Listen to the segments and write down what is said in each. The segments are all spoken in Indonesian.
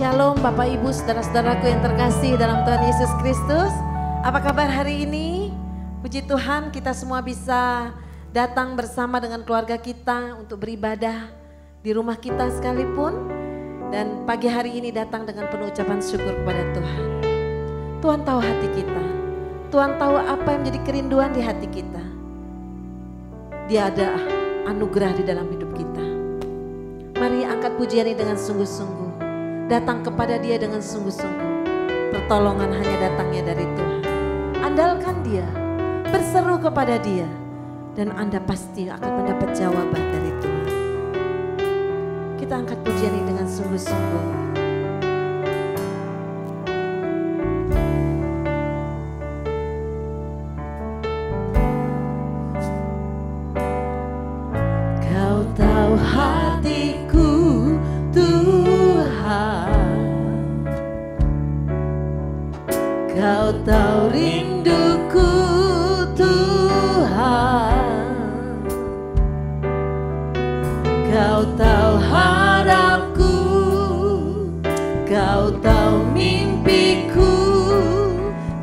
Shalom Bapak Ibu saudara-saudaraku yang terkasih dalam Tuhan Yesus Kristus. Apa kabar hari ini? Puji Tuhan kita semua bisa datang bersama dengan keluarga kita untuk beribadah di rumah kita sekalipun. Dan pagi hari ini datang dengan penuh ucapan syukur kepada Tuhan. Tuhan tahu hati kita. Tuhan tahu apa yang menjadi kerinduan di hati kita. Dia ada anugerah di dalam hidup kita. Mari angkat pujian ini dengan sungguh-sungguh. Datang kepada Dia dengan sungguh-sungguh. Pertolongan hanya datangnya dari Tuhan. Andalkan Dia, berseru kepada Dia, dan Anda pasti akan mendapat jawaban dari Tuhan. Kita angkat pujian ini dengan sungguh-sungguh. Kau tahu hatiku, Tuhan, Kau tahu rinduku, Tuhan, Kau tahu harapku, Kau tahu mimpiku,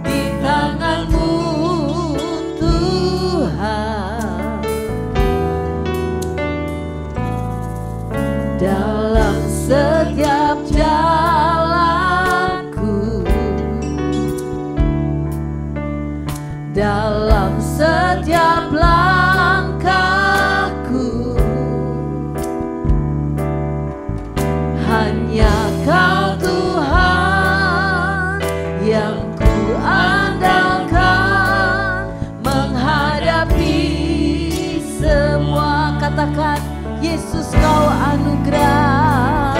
di tangan-Mu, Tuhan. Dalam setiap jalanku, dalam setiap langkahku, hanya Kau Tuhan yang ku andalkan menghadapi semua. Katakan, Yesus Kau anugerah,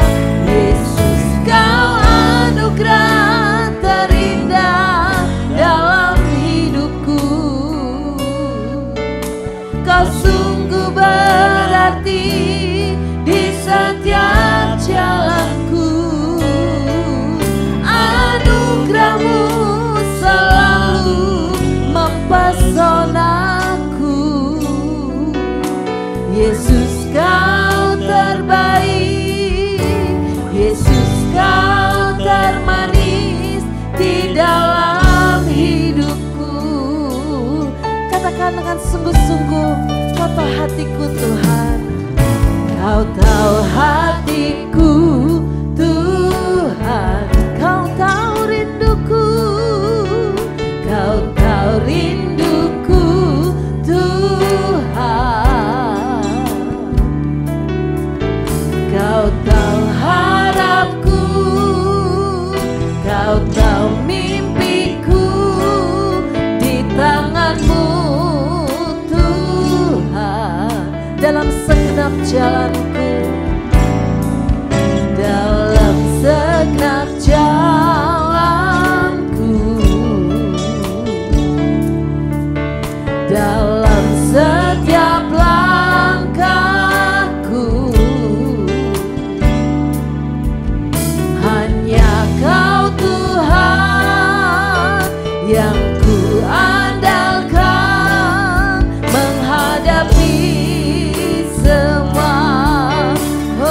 Yesus Kau anugerah terindah dalam hidupku. Kau sungguh berarti di setiap jalanku. Anugerah-Mu selalu mempesonaku. Yesus Kau terbaik, Yesus Kau termanis di dalam hidupku. Katakan dengan sungguh-sungguh, Kau tahu hatiku, Tuhan. Kau tahu hatiku, Tuhan. Kau tahu rinduku, Kau tahu rinduku, Tuhan. Kau tahu harapku, Kau tahu mimpiku, di tangan-Mu, Tuhan. Dalam segenap jalanku, dalam segenap jalanku, dalam setiap langkahku, hanya Kau Tuhan yang ku andalkan menghadapi semua. Oh,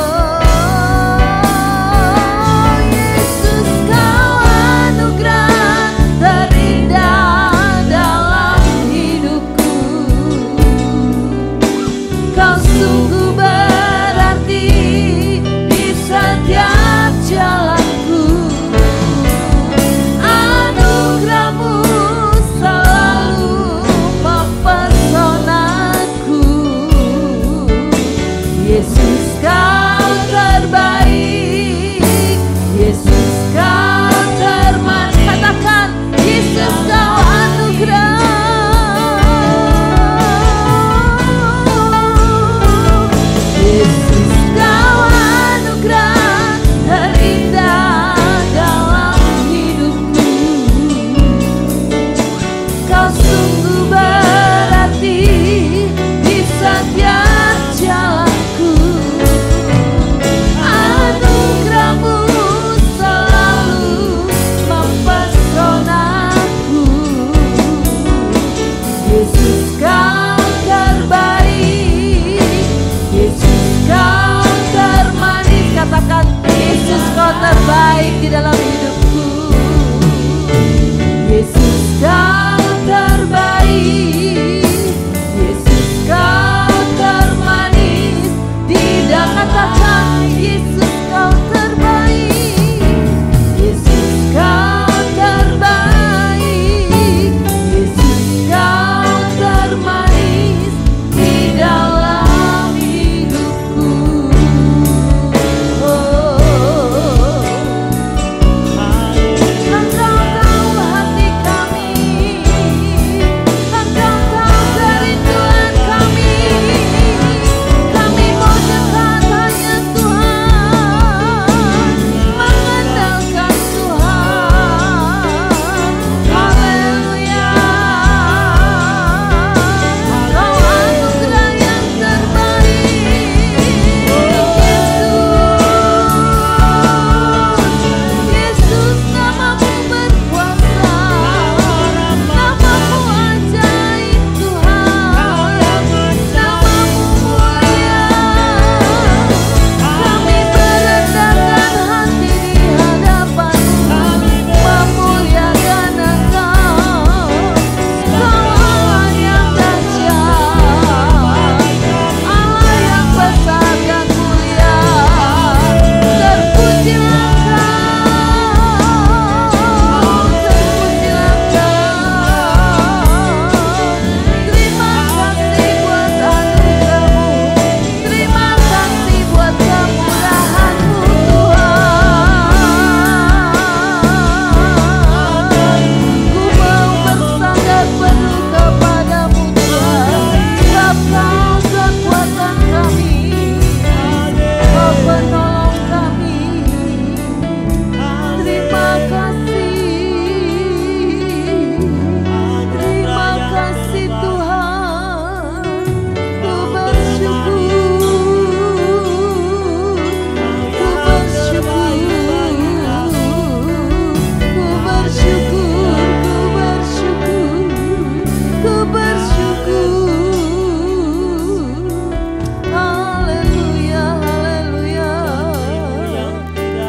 Yesus Kau anugerah terindah dalam hidupku. Kau sungguh berarti di setiap jalanku. Anugerah-Mu selalu mempesonaku. Yesus Kau terbaik, Yesus Kau termanis. Katakan, Yesus Kau anugerah, Yesus Kau anugerah terindah dalam hidupku. Kau sungguh berarti di setiap jalanku. yang terbaik di dalam hidupku. Yesus, Kau terbaik. Yesus, Kau termanis. Tidak katakan Yesus, Kau terbaik. Yesus, Kau terbaik. Yesus, Kau termanis di dalam hidupku. Engkau tahu hati kami, Engkau tahu kerinduan kami. Kami mau dekat hanya Tuhan, mengandalkan Tuhan. Haleluya. Kau anugerah yang terbaik. Yesus, namamu berkuasa, namamu ajaib Tuhan, namamu mulia. Kami merendahkan hati di hadapan-Mu, memuliakan Engkau. Kau Allah yang dahsyat, Allah yang besar dan mulia. Terpujilah Kau, terpujilah Kau. Terima kasih buat anugerah-Mu, terima kasih buat kemurahan-Mu Tuhan. Ku mau bersandar penuh kepadamu Tuhan. Sebab Kau kekuatan kami, Kau penolong kami. Terima kasih Tuhan. Ku bersyukur. Haleluya, haleluya,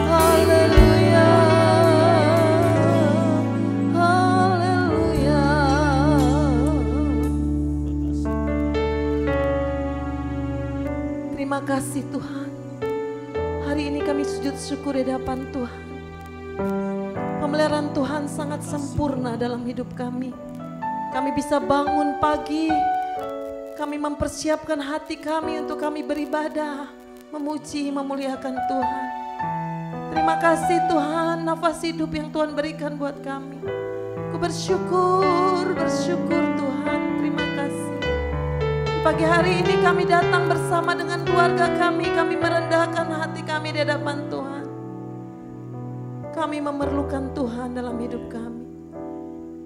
haleluya, haleluya. Terima kasih Tuhan. Hari ini kami sujud syukur di hadapan Tuhan. Pemeliharaan Tuhan sangat sempurna dalam hidup kami. Kami bisa bangun pagi, kami mempersiapkan hati kami untuk kami beribadah, memuji, memuliakan Tuhan. Terima kasih Tuhan, nafas hidup yang Tuhan berikan buat kami. Ku bersyukur Tuhan, terima kasih. Pagi hari ini kami datang bersama dengan keluarga kami merendahkan hati kami di hadapan Tuhan. Kami memerlukan Tuhan dalam hidup kami.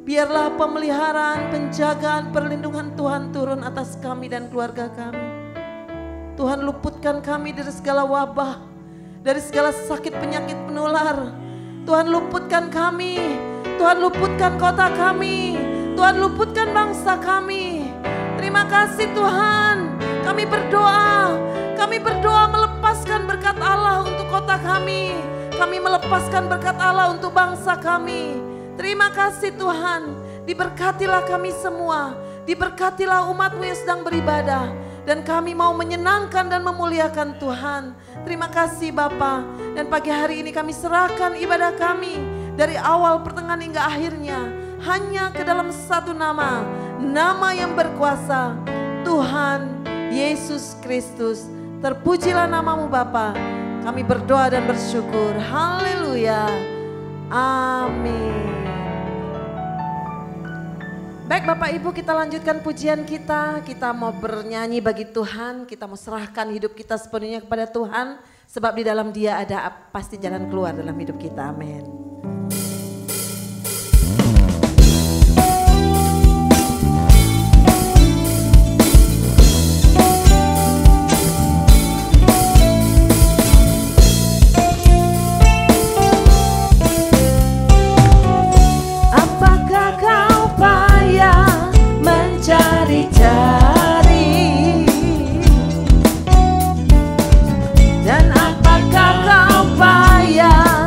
Biarlah pemeliharaan, penjagaan, perlindungan Tuhan turun atas kami dan keluarga kami. Tuhan luputkan kami dari segala wabah, dari segala sakit penyakit penular. Tuhan luputkan kami, Tuhan luputkan kota kami, Tuhan luputkan bangsa kami. Terima kasih Tuhan. Kami berdoa melepaskan berkat Allah untuk kota kami. Kami melepaskan berkat Allah untuk bangsa kami. Terima kasih Tuhan, diberkatilah kami semua, diberkatilah umat-Mu yang sedang beribadah. Dan kami mau menyenangkan dan memuliakan Tuhan. Terima kasih Bapa. Dan pagi hari ini kami serahkan ibadah kami dari awal, pertengahan hingga akhirnya hanya ke dalam satu nama, nama yang berkuasa, Tuhan Yesus Kristus. Terpujilah namamu Bapa. Kami berdoa dan bersyukur. Haleluya. Amin. Baik Bapak Ibu, kita lanjutkan pujian kita. Kita mau bernyanyi bagi Tuhan. Kita mau serahkan hidup kita sepenuhnya kepada Tuhan. Sebab di dalam Dia ada pasti jalan keluar dalam hidup kita. Amin. Cari-cari, dan apakah kau payah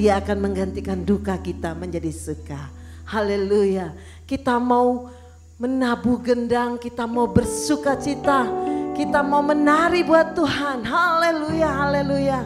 Dia akan menggantikan duka kita menjadi suka. Haleluya. Kita mau menabuh gendang, kita mau bersuka cita, kita mau menari buat Tuhan. Haleluya, haleluya.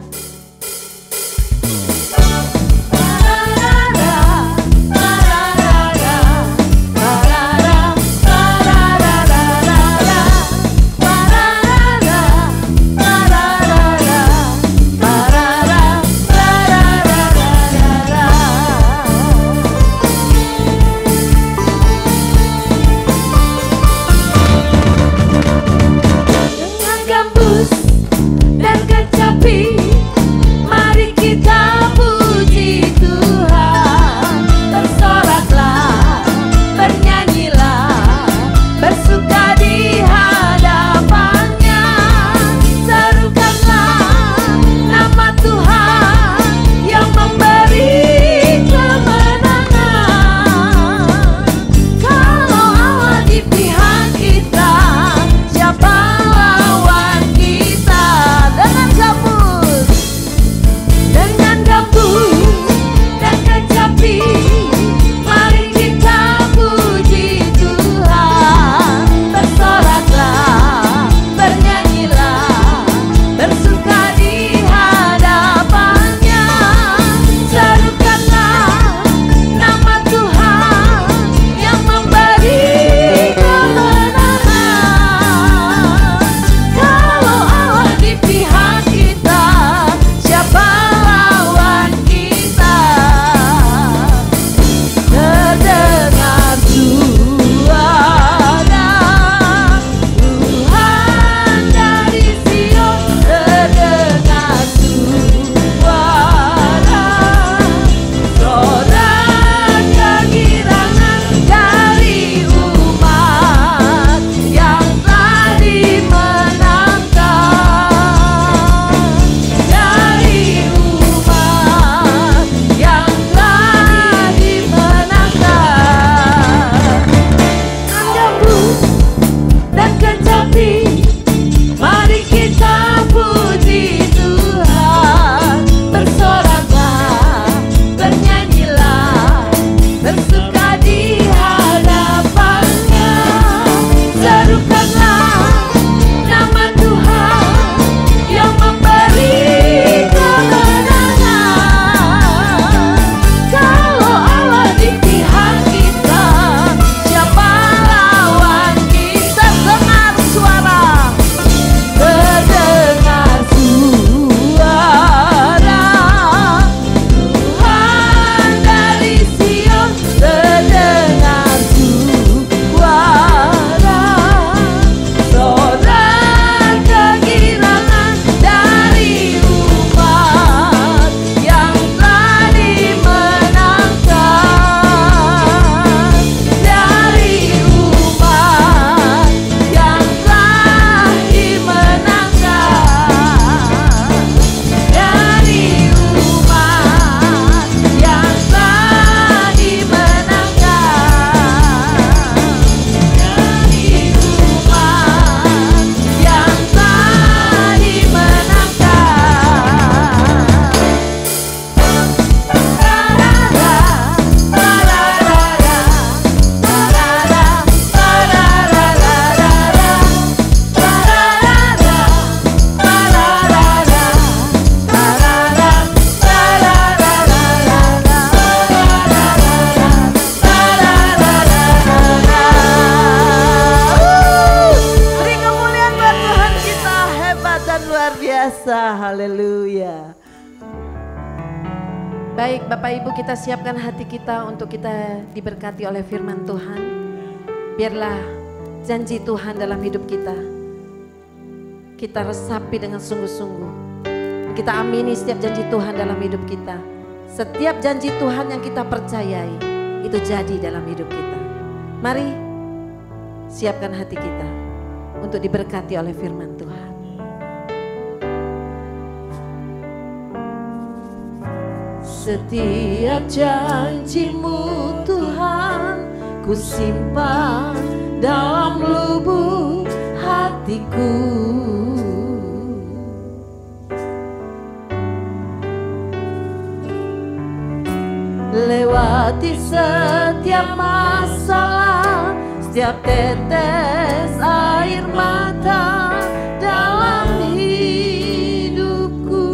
Haleluya. Baik Bapak Ibu, kita siapkan hati kita untuk kita diberkati oleh firman Tuhan. Biarlah janji Tuhan dalam hidup kita resapi dengan sungguh-sungguh. Kita amini setiap janji Tuhan dalam hidup kita. Setiap janji Tuhan yang kita percayai itu jadi dalam hidup kita. Mari siapkan hati kita untuk diberkati oleh firman Tuhan. Setiap janji-Mu Tuhan ku simpan dalam lubuk hatiku. lewati setiap masalah, setiap tetes air mata dalam hidupku.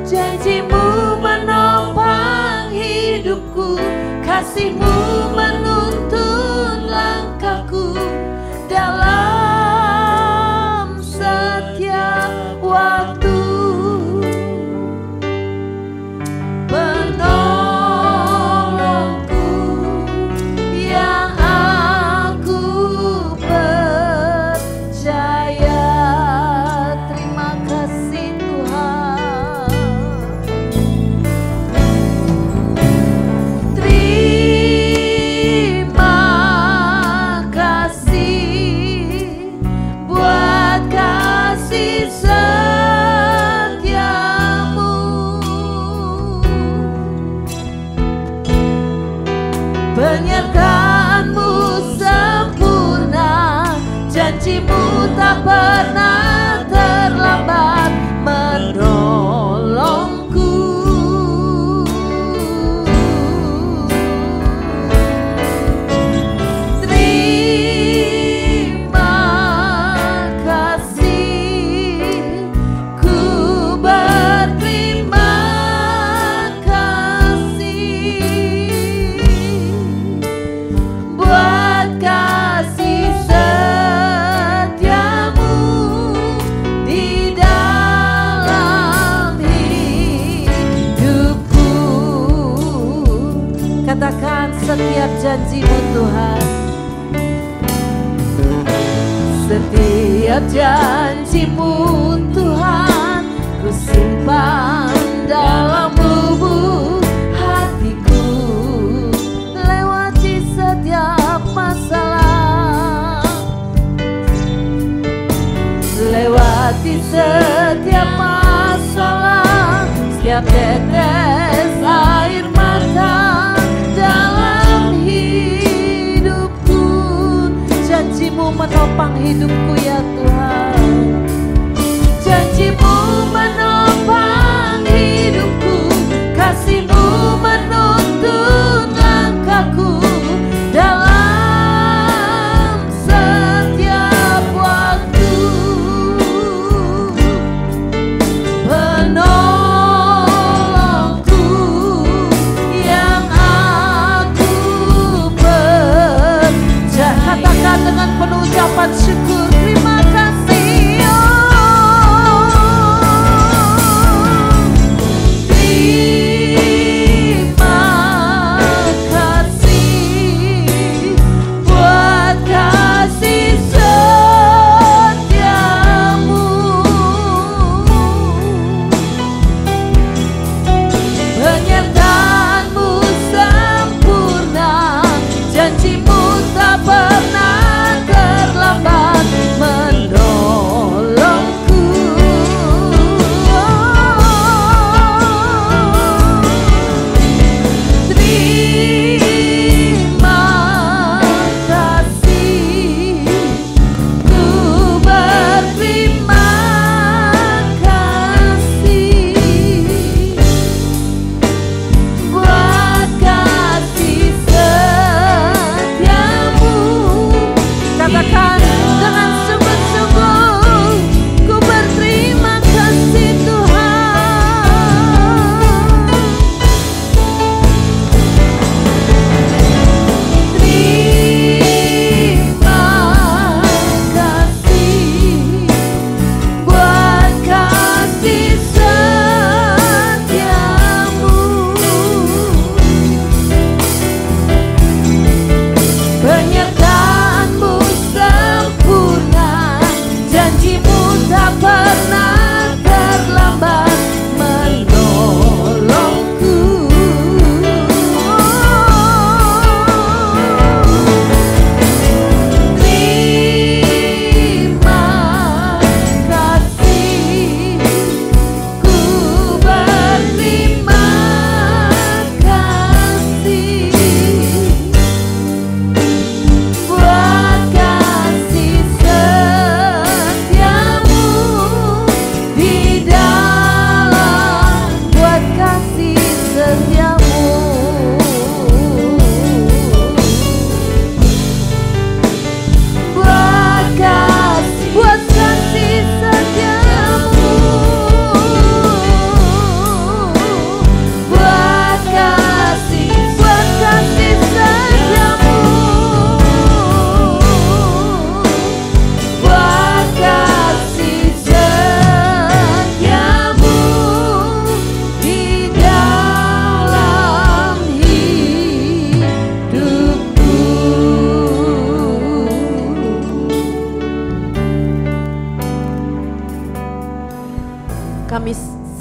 Janjimu menopang hidupku, kasihmu menuntun langkahku dalam setiap waktu. Penolongku yang aku percaya. Terima kasih Tuhan. Terima kasih buat kasih setiamu. Penyertaanmu sempurna, janjimu tak pernah terlambat menolongku. Terima kasih, ku berterima kasih buat kasih setiamu di dalam hidupku. Katakan setiap janjimu Tuhan, setiap janjimu Tuhan, ku simpan dalam lubuk hatiku. Lewati setiap masalah, lewati setiap masalah, setiap tetes air mata dalam hidupku. Janjimu menopang hidupku ya Tuhan. Janjimu menopang hidupku, kasihmu menuntun langkahku dalam setiap waktu. Penolongku yang aku percaya. Katakan dengan penuh ucapan syukur.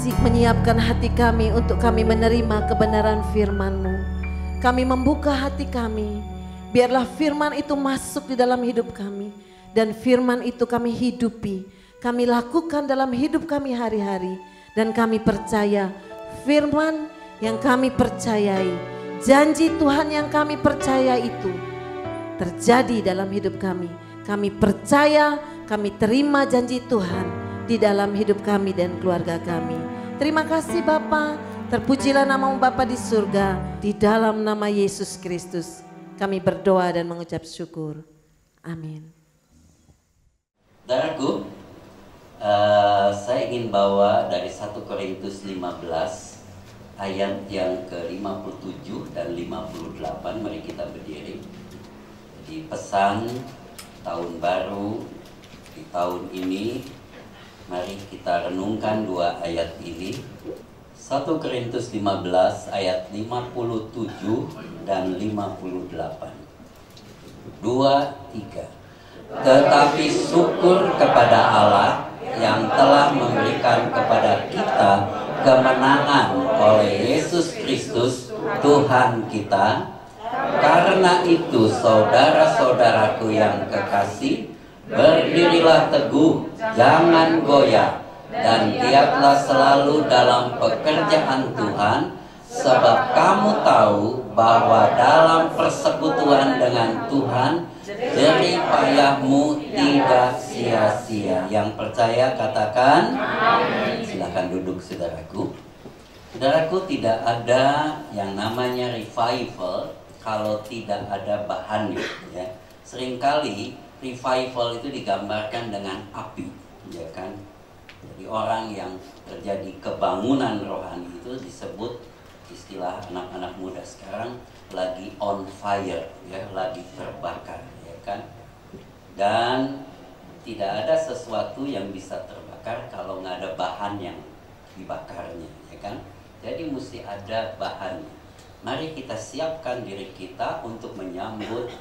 menyiapkan hati kami untuk kami menerima kebenaran firman-Mu. Kami membuka hati kami, biarlah firman itu masuk di dalam hidup kami. Dan firman itu kami hidupi, kami lakukan dalam hidup kami hari-hari. Dan kami percaya firman yang kami percayai, janji Tuhan yang kami percaya itu terjadi dalam hidup kami. Kami percaya, kami terima janji Tuhan di dalam hidup kami dan keluarga kami. Terima kasih Bapa, terpujilah nama-Mu Bapa di surga. Di dalam nama Yesus Kristus kami berdoa dan mengucap syukur. Amin. Saudaraku, saya ingin bawa dari 1 Korintus 15 ayat yang ke-57 dan 58. Mari kita berdiri. Di pesan tahun baru di tahun ini, mari kita renungkan dua ayat ini. 1 Korintus 15 ayat 57 dan 58. 2, 3. Tetapi syukur kepada Allah yang telah memberikan kepada kita kemenangan oleh Yesus Kristus Tuhan kita. Karena itu saudara-saudaraku yang kekasih, berdirilah teguh, jangan goyah, dan giatlah selalu dalam pekerjaan Tuhan, sebab kamu tahu bahwa dalam persekutuan dengan Tuhan, jerih payahmu tidak sia-sia. Yang percaya katakan amin. Silakan duduk saudaraku. Saudaraku, tidak ada yang namanya revival kalau tidak ada bahannya, ya. Seringkali revival itu digambarkan dengan api, ya kan? Jadi orang yang terjadi kebangunan rohani itu disebut, istilah anak-anak muda sekarang, lagi on fire, ya, lagi terbakar, ya kan? Dan tidak ada sesuatu yang bisa terbakar kalau nggak ada bahan yang dibakarnya, ya kan? Jadi mesti ada bahannya. Mari kita siapkan diri kita untuk menyambut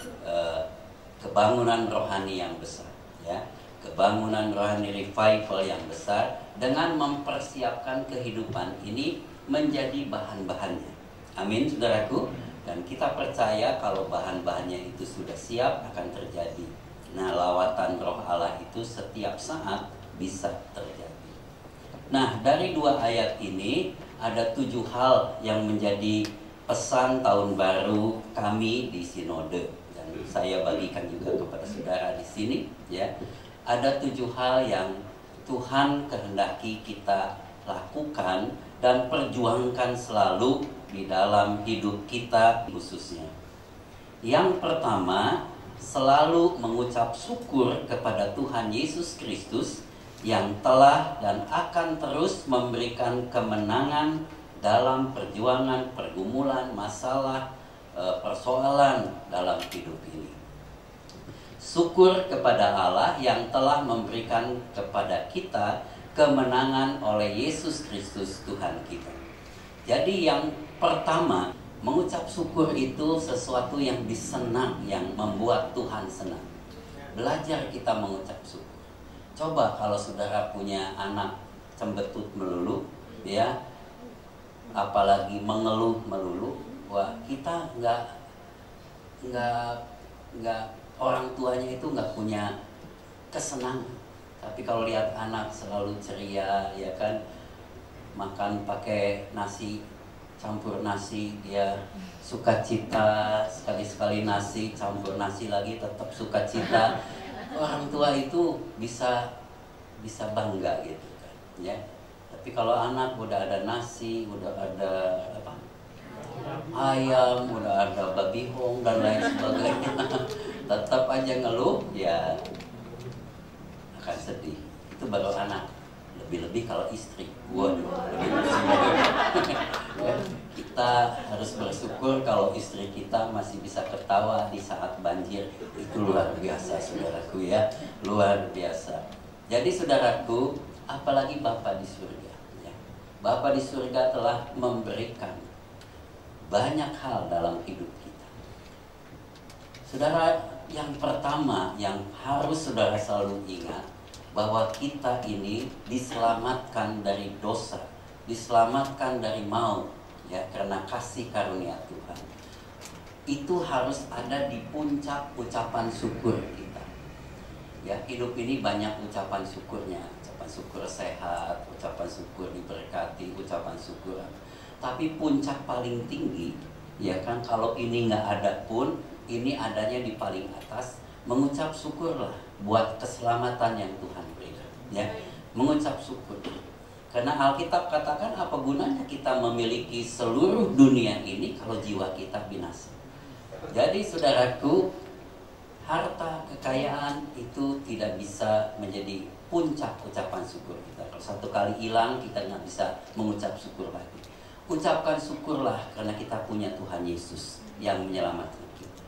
kebangunan rohani yang besar, ya, kebangunan rohani revival yang besar, dengan mempersiapkan kehidupan ini menjadi bahan-bahannya. Amin, saudaraku. Dan kita percaya kalau bahan-bahannya itu sudah siap, akan terjadi. Nah, lawatan Roh Allah itu setiap saat bisa terjadi. Nah, dari dua ayat ini ada 7 hal yang menjadi pesan tahun baru kami di Sinode, dan saya bagikan juga kepada saudara di sini, ya. Ada 7 hal yang Tuhan kehendaki kita lakukan dan perjuangkan selalu di dalam hidup kita khususnya. Yang pertama, selalu mengucap syukur kepada Tuhan Yesus Kristus yang telah dan akan terus memberikan kemenangan dalam perjuangan, pergumulan, masalah, persoalan dalam hidup ini. Syukur kepada Allah yang telah memberikan kepada kita kemenangan oleh Yesus Kristus Tuhan kita. Jadi yang pertama, mengucap syukur itu sesuatu yang disenang, yang membuat Tuhan senang. Belajar kita mengucap syukur. Coba kalau saudara punya anak cembetut melulu, ya, apalagi mengeluh melulu, wah, kita nggak orang tuanya itu nggak punya kesenangan. Tapi kalau lihat anak selalu ceria, ya kan, makan pakai nasi, campur nasi, dia sukacita, sekali-sekali nasi, campur nasi lagi, tetap sukacita. Orang tua itu bisa bangga gitu kan, ya. Tapi kalau anak udah ada nasi, udah ada apa, ayam, udah ada babi hong dan lain sebagainya, tetap aja ngeluh, ya akan sedih. Itu baru anak. Lebih-lebih kalau istri, waduh, lebih ya, kita harus bersyukur kalau istri kita masih bisa ketawa di saat banjir. Itu luar biasa, saudaraku, ya, luar biasa. Jadi saudaraku, apalagi Bapa di surga, ya. Bapa di surga telah memberikan banyak hal dalam hidup kita. Saudara, yang pertama yang harus saudara selalu ingat, bahwa kita ini diselamatkan dari dosa diselamatkan dari maut, ya, karena kasih karunia Tuhan. Itu harus ada di puncak ucapan syukur kita. Ya, hidup ini banyak ucapan syukurnya, ucapan syukur sehat, ucapan syukur diberkati, ucapan syukur. Tapi puncak paling tinggi, ya kan, kalau ini nggak ada pun, ini adanya di paling atas. Mengucap syukurlah buat keselamatan yang Tuhan berikan, ya, mengucap syukur. Karena Alkitab katakan, apa gunanya kita memiliki seluruh dunia ini kalau jiwa kita binasa. Jadi saudaraku, harta, kekayaan itu tidak bisa menjadi puncak ucapan syukur kita. Kalau satu kali hilang, kita nggak bisa mengucap syukur lagi. Ucapkan syukurlah karena kita punya Tuhan Yesus yang menyelamatkan kita.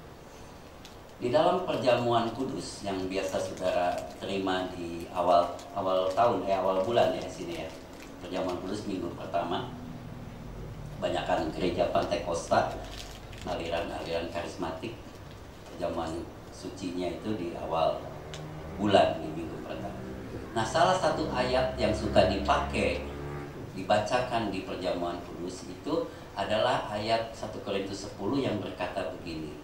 Di dalam perjamuan kudus yang biasa saudara terima di awal tahun, awal bulan ya sini ya. Perjamuan kudus minggu pertama, banyakkan gereja Pantai Kosta, aliran karismatik, perjamuan sucinya itu di awal bulan di minggu pertama. Nah, salah satu ayat yang suka dibacakan di perjamuan kudus itu adalah ayat 1 Korintus 10 yang berkata begini,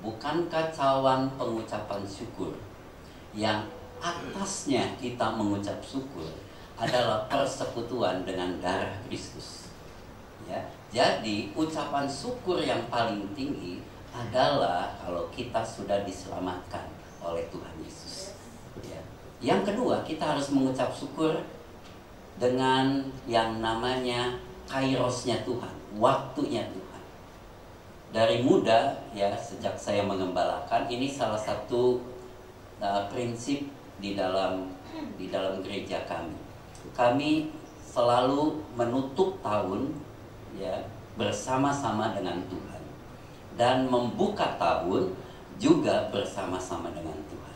bukankah cawan pengucapan syukur yang atasnya kita mengucap syukur adalah persekutuan dengan darah Kristus, ya. Jadi ucapan syukur yang paling tinggi adalah kalau kita sudah diselamatkan oleh Tuhan Yesus, ya. Yang kedua, kita harus mengucap syukur dengan yang namanya kairosnya Tuhan, waktunya Tuhan. Dari muda, ya, sejak saya mengembalakan, ini salah satu prinsip di dalam gereja kami. Kami selalu menutup tahun, ya, bersama-sama dengan Tuhan, dan membuka tahun juga bersama-sama dengan Tuhan.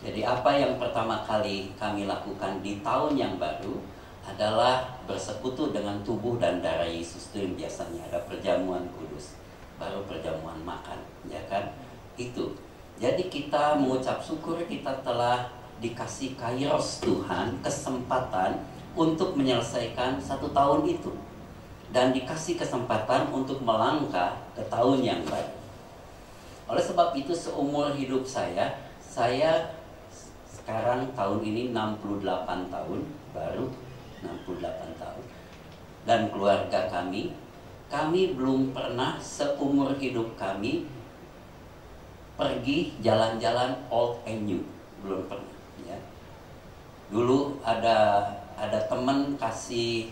Jadi apa yang pertama kali kami lakukan di tahun yang baru adalah bersekutu dengan tubuh dan darah Yesus. Itu yang biasanya ada perjamuan kudus, baru perjamuan makan, ya kan? Itu. Jadi kita mengucap syukur kita telah dikasih kairos Tuhan, kesempatan untuk menyelesaikan satu tahun itu, dan dikasih kesempatan untuk melangkah ke tahun yang baru. Oleh sebab itu seumur hidup saya sekarang tahun ini 68 tahun, baru 68 tahun. Dan keluarga kami belum pernah seumur hidup kami pergi jalan-jalan old and new, belum pernah, ya. Dulu ada teman kasih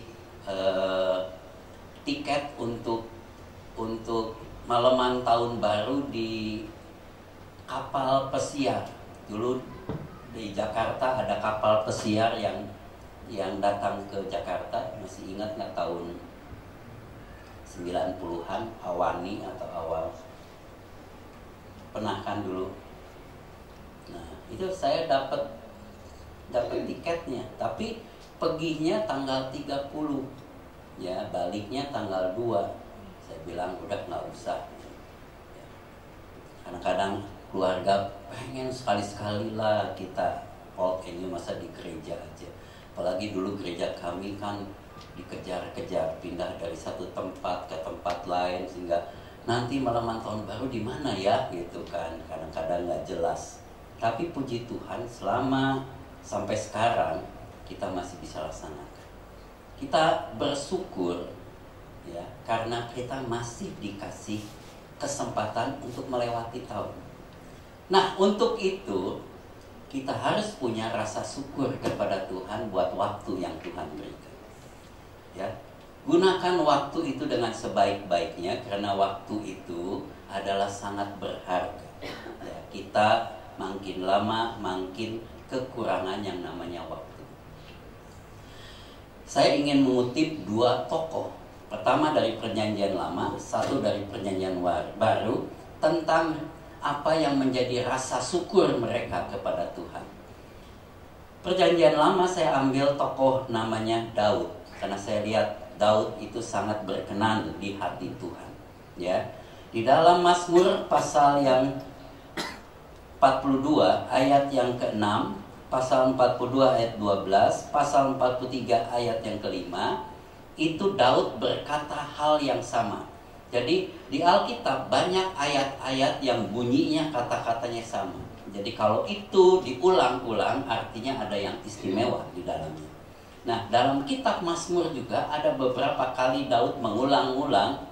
tiket untuk malaman tahun baru di kapal pesiar. Dulu di Jakarta ada kapal pesiar yang datang ke Jakarta, masih ingat nggak, tahun 90-an, Awani atau awal, pernah kan dulu. Nah, itu saya dapat tiketnya, tapi perginya tanggal 30, ya, baliknya tanggal 2. Saya bilang udah nggak usah. Kadang-kadang keluarga pengen sekali-sekali lah kita kayaknya masa di gereja aja. Apalagi dulu gereja kami kan dikejar-kejar, pindah dari satu tempat ke tempat lain, sehingga nanti malaman tahun baru di mana ya, gitu kan. Kadang-kadang nggak jelas. Tapi puji Tuhan, selama sampai sekarang kita masih bisa laksanakan. Kita bersyukur, ya, karena kita masih dikasih kesempatan untuk melewati tahun. Nah, untuk itu kita harus punya rasa syukur kepada Tuhan buat waktu yang Tuhan berikan, ya. Gunakan waktu itu dengan sebaik-baiknya, karena waktu itu adalah sangat berharga, ya. Kita makin lama makin kekurangan yang namanya waktu. Saya ingin mengutip 2 tokoh. Pertama dari Perjanjian Lama, satu dari Perjanjian Baru, tentang apa yang menjadi rasa syukur mereka kepada Tuhan. Perjanjian Lama saya ambil tokoh namanya Daud, karena saya lihat Daud itu sangat berkenan di hati Tuhan, ya. Di dalam Mazmur pasal yang 42 ayat yang ke-6, pasal 42 ayat 12, pasal 43 ayat yang ke-5, itu Daud berkata hal yang sama. Jadi di Alkitab banyak ayat-ayat yang bunyinya kata-katanya sama. Jadi kalau itu diulang-ulang artinya ada yang istimewa di dalamnya. Nah, dalam kitab Mazmur juga ada beberapa kali Daud mengulang-ulang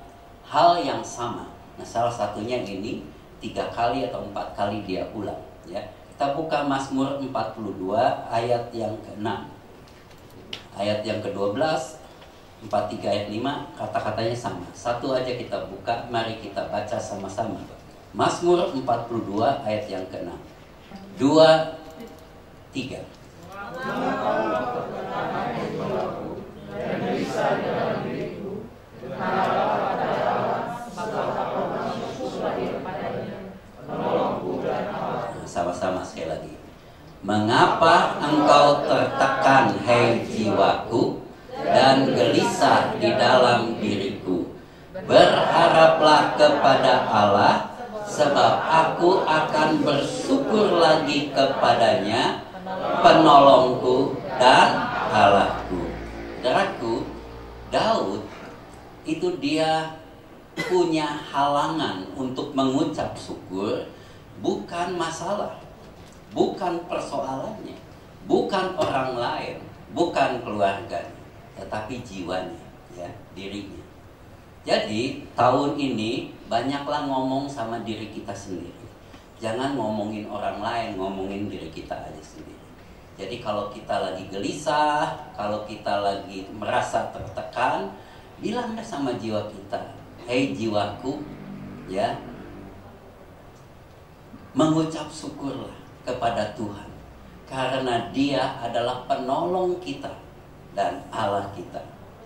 hal yang sama. Nah, salah satunya ini 3 kali atau 4 kali dia ulang, ya. Kita buka Mazmur 42 ayat yang ke-6. Ayat yang ke-12, 43 ayat 5, kata-katanya sama. Satu aja kita buka, mari kita baca sama-sama. Mazmur 42 ayat yang ke-6. 2, 3. Sama-sama sekali lagi. Mengapa engkau tertekan, hai jiwaku, dan gelisah di dalam diriku? Berharaplah kepada Allah, sebab aku akan bersyukur lagi kepadanya, penolongku dan Allahku. Saudaraku, Daud itu dia punya halangan untuk mengucap syukur. Bukan masalah, bukan persoalannya, bukan orang lain, bukan keluarganya, tetapi jiwanya, ya, dirinya. Jadi tahun ini banyaklah ngomong sama diri kita sendiri. Jangan ngomongin orang lain, ngomongin diri kita aja sendiri. Jadi kalau kita lagi gelisah, kalau kita lagi merasa tertekan, bilanglah sama jiwa kita, hei jiwaku, ya, mengucap syukurlah kepada Tuhan, karena Dia adalah penolong kita dan Allah kita.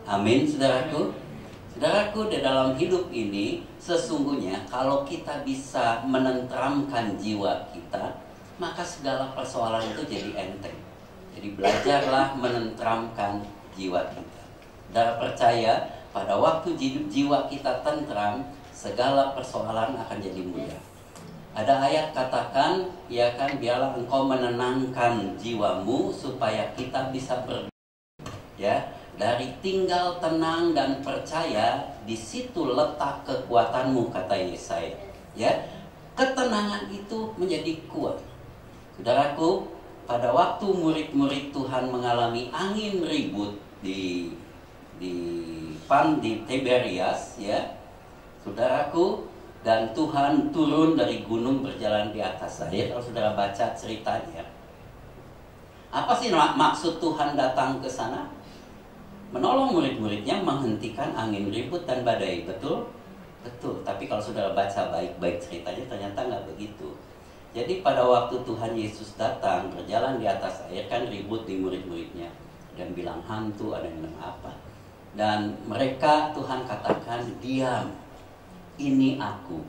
Amin, saudaraku. Saudaraku, di dalam hidup ini sesungguhnya kalau kita bisa menenteramkan jiwa kita, maka segala persoalan itu jadi enteng. Jadi belajarlah menenteramkan jiwa kita. Dan percaya pada waktu jiwa kita tentram, segala persoalan akan jadi mudah. Ada ayat katakan, ya kan, biarlah engkau menenangkan jiwamu supaya kita bisa ya, dari tinggal tenang dan percaya, di situ letak kekuatanmu, kata Yesaya. Ya, ketenangan itu menjadi kuat. Saudaraku, pada waktu murid-murid Tuhan mengalami angin ribut di Tiberias, ya, saudaraku, dan Tuhan turun dari gunung berjalan di atas air. Kalau saudara baca ceritanya, apa sih maksud Tuhan datang ke sana? Menolong murid-muridnya menghentikan angin ribut dan badai. Betul? Betul. Tapi kalau saudara baca baik-baik ceritanya, ternyata nggak begitu. Jadi pada waktu Tuhan Yesus datang berjalan di atas air, kan ribut di murid-muridnya. Ada yang bilang hantu, ada yang bilang apa. Dan mereka, Tuhan katakan, diam. Ini aku,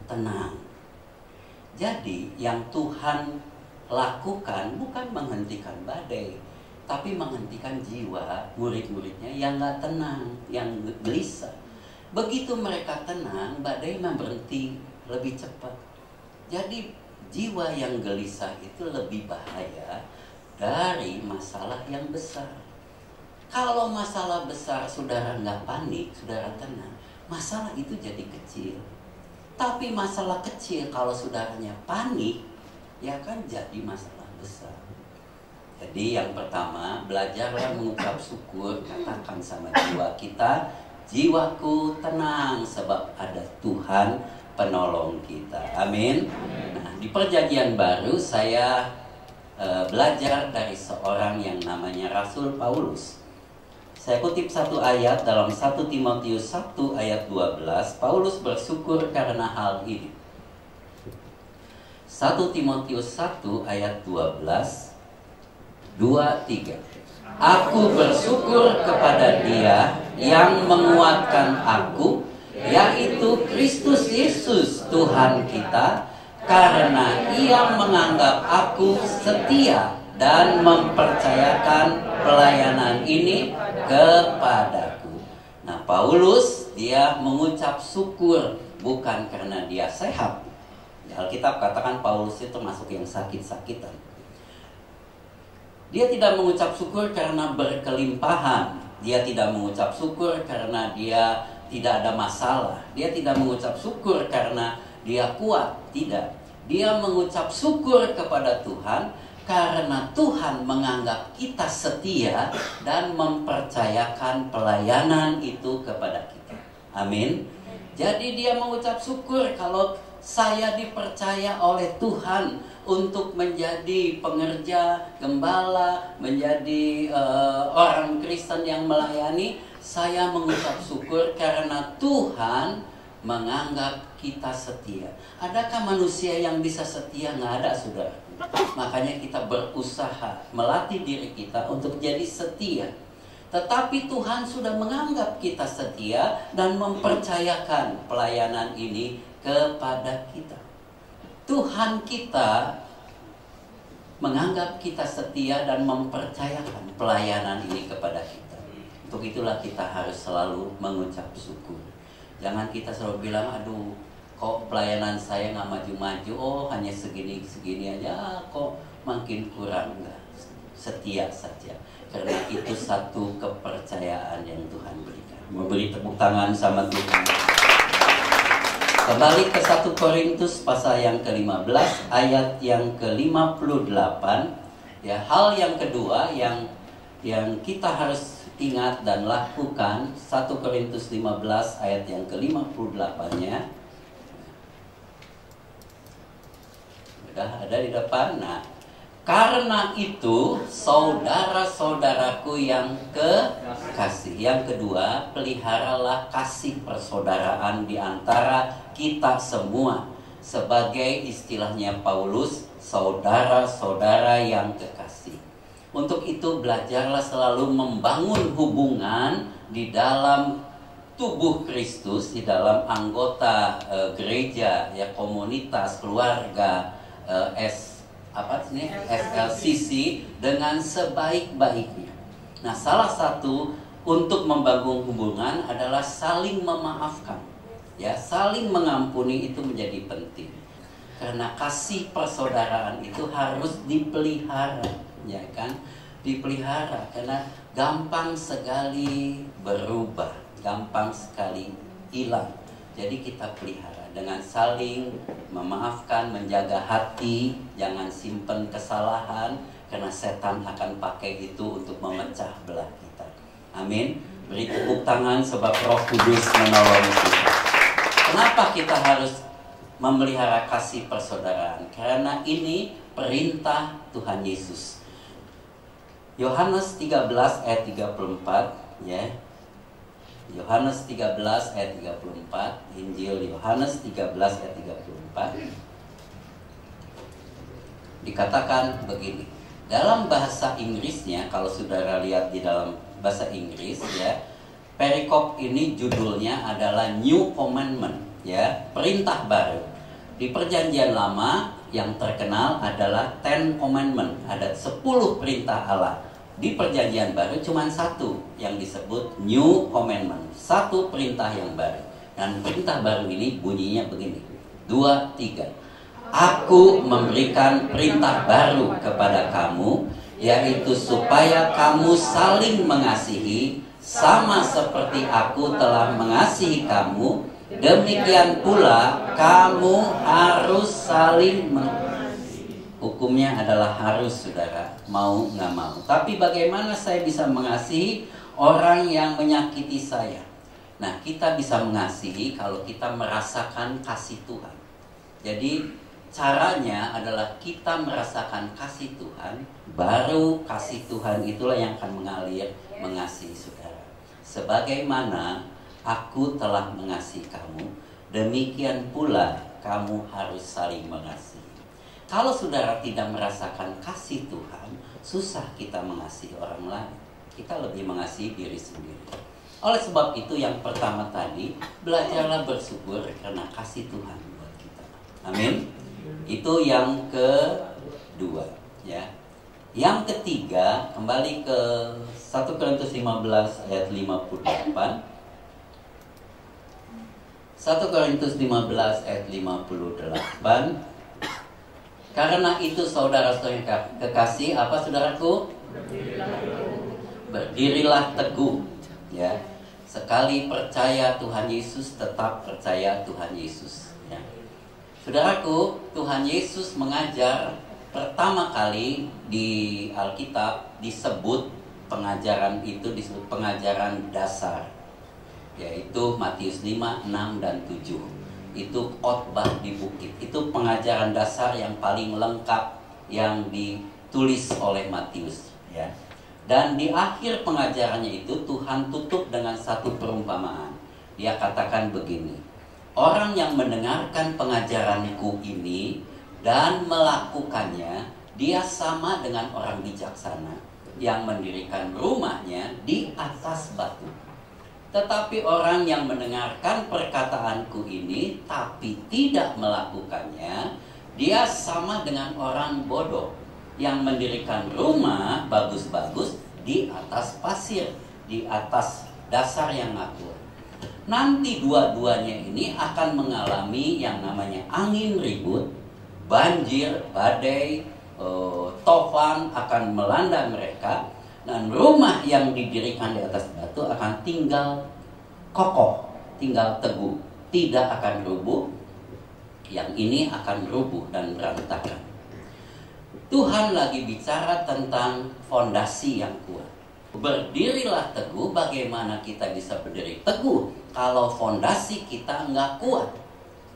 tenang. Jadi yang Tuhan lakukan bukan menghentikan badai, tapi menghentikan jiwa murid-muridnya yang gak tenang, yang gelisah. Begitu mereka tenang, badai berhenti lebih cepat. Jadi jiwa yang gelisah itu lebih bahaya dari masalah yang besar. Kalau masalah besar saudara gak panik, saudara tenang, masalah itu jadi kecil. Tapi masalah kecil kalau saudaranya panik, ya kan jadi masalah besar. Jadi yang pertama, belajarlah mengucap syukur. Katakan sama jiwa kita, jiwaku tenang sebab ada Tuhan penolong kita. Amin. Nah, di Perjanjian Baru saya belajar dari seorang yang namanya Rasul Paulus. Saya kutip satu ayat dalam 1 Timotius 1 ayat 12. Paulus bersyukur karena hal ini. 1 Timotius 1 ayat 12, 2-3. Aku bersyukur kepada Dia yang menguatkan aku, yaitu Kristus Yesus Tuhan kita, karena Ia menganggap aku setia dan mempercayakan pelayanan ini kepadaku. Nah, Paulus dia mengucap syukur bukan karena dia sehat. Alkitab katakan Paulus itu termasuk yang sakit-sakitan. Dia tidak mengucap syukur karena berkelimpahan. Dia tidak mengucap syukur karena dia tidak ada masalah. Dia tidak mengucap syukur karena dia kuat. Tidak. Dia mengucap syukur kepada Tuhan karena Tuhan menganggap kita setia dan mempercayakan pelayanan itu kepada kita. Amin. Jadi dia mengucap syukur kalau saya dipercaya oleh Tuhan untuk menjadi pengerja, gembala, menjadi orang Kristen yang melayani. Saya mengucap syukur karena Tuhan menganggap kita setia. Adakah manusia yang bisa setia? Nggak ada, saudara. Makanya kita berusaha melatih diri kita untuk jadi setia. Tetapi Tuhan sudah menganggap kita setia dan mempercayakan pelayanan ini kepada kita. Tuhan kita menganggap kita setia dan mempercayakan pelayanan ini kepada kita. Untuk itulah kita harus selalu mengucap syukur. Jangan kita selalu bilang, aduh kok pelayanan saya nggak maju-maju, oh hanya segini-segini aja, kok makin kurang. Enggak, setia saja. Karena itu satu kepercayaan yang Tuhan berikan. Memberi tepuk tangan sama Tuhan. Kembali ke 1 Korintus pasal yang ke-15 ayat yang ke-58. Ya, hal yang kedua yang kita harus ingat dan lakukan, 1 Korintus 15 ayat yang ke-58-nya. Sudah ada di depan. Nah, karena itu saudara-saudaraku yang kekasih. Yang kedua, peliharalah kasih persaudaraan di antara kita semua. Sebagai istilahnya Paulus, saudara-saudara yang kekasih. Untuk itu belajarlah selalu membangun hubungan di dalam tubuh Kristus, di dalam anggota gereja, ya, komunitas, keluarga, SLCC dengan sebaik-baiknya. Nah, salah satu untuk membangun hubungan adalah saling memaafkan. Ya, saling mengampuni itu menjadi penting. Karena kasih persaudaraan itu harus dipelihara, ya kan? Dipelihara karena gampang sekali berubah, gampang sekali hilang. Jadi kita pelihara dengan saling memaafkan, menjaga hati, jangan simpen kesalahan karena setan akan pakai itu untuk memecah belah kita. Amin. Beri tepuk tangan sebab Roh Kudus menolong kita. Kenapa kita harus memelihara kasih persaudaraan? Karena ini perintah Tuhan Yesus. Yohanes 13 ayat 34, ya. Yohanes 13 ayat 34, Injil Yohanes 13 ayat 34. Dikatakan begini. Dalam bahasa Inggrisnya, kalau saudara lihat di dalam bahasa Inggris, ya, perikop ini judulnya adalah New Commandment, ya, perintah baru. Di Perjanjian Lama yang terkenal adalah Ten Commandment, ada 10 perintah Allah. Di Perjanjian Baru cuma satu yang disebut New Commandment, satu perintah yang baru. Dan perintah baru ini bunyinya begini, 2, 3. Aku memberikan perintah baru kepada kamu, yaitu supaya kamu saling mengasihi, sama seperti aku telah mengasihi kamu. Demikian pula kamu harus saling mengasihi. Hukumnya adalah harus, saudara, mau nggak mau. Tapi bagaimana saya bisa mengasihi orang yang menyakiti saya? Nah, kita bisa mengasihi kalau kita merasakan kasih Tuhan. Jadi caranya adalah kita merasakan kasih Tuhan, baru kasih Tuhan itulah yang akan mengalir mengasihi saudara. Sebagaimana aku telah mengasihi kamu, demikian pula kamu harus saling mengasihi. Kalau saudara tidak merasakan kasih Tuhan, susah kita mengasihi orang lain. Kita lebih mengasihi diri sendiri. Oleh sebab itu yang pertama tadi, belajarlah bersyukur karena kasih Tuhan buat kita. Amin. Itu yang kedua, ya. Yang ketiga, kembali ke 1 Korintus 15 ayat 58. 1 Korintus 15 ayat 58. Karena itu saudara-saudara kekasih, apa saudaraku? Berdirilah teguh, Ya, sekali percaya Tuhan Yesus, tetap percaya Tuhan Yesus. Ya. Saudaraku, Tuhan Yesus mengajar pertama kali di Alkitab disebut pengajaran itu disebut pengajaran dasar, yaitu Matius 5, 6, dan 7. Itu khotbah di bukit. Itu pengajaran dasar yang paling lengkap yang ditulis oleh Matius, ya. Dan di akhir pengajarannya itu Tuhan tutup dengan satu perumpamaan. Dia katakan begini, orang yang mendengarkan pengajaranku ini dan melakukannya, dia sama dengan orang bijaksana yang mendirikan rumahnya di atas batu. Tetapi orang yang mendengarkan perkataanku ini tapi tidak melakukannya, dia sama dengan orang bodoh yang mendirikan rumah bagus-bagus di atas pasir, di atas dasar yang ngakur. Nanti dua-duanya ini akan mengalami yang namanya angin ribut, banjir, badai, tofan akan melanda mereka, dan rumah yang didirikan di atas batu akan tinggal kokoh, tinggal teguh, tidak akan rubuh. Yang ini akan rubuh dan berantakan. Tuhan lagi bicara tentang fondasi yang kuat. Berdirilah teguh. Bagaimana kita bisa berdiri teguh kalau fondasi kita nggak kuat?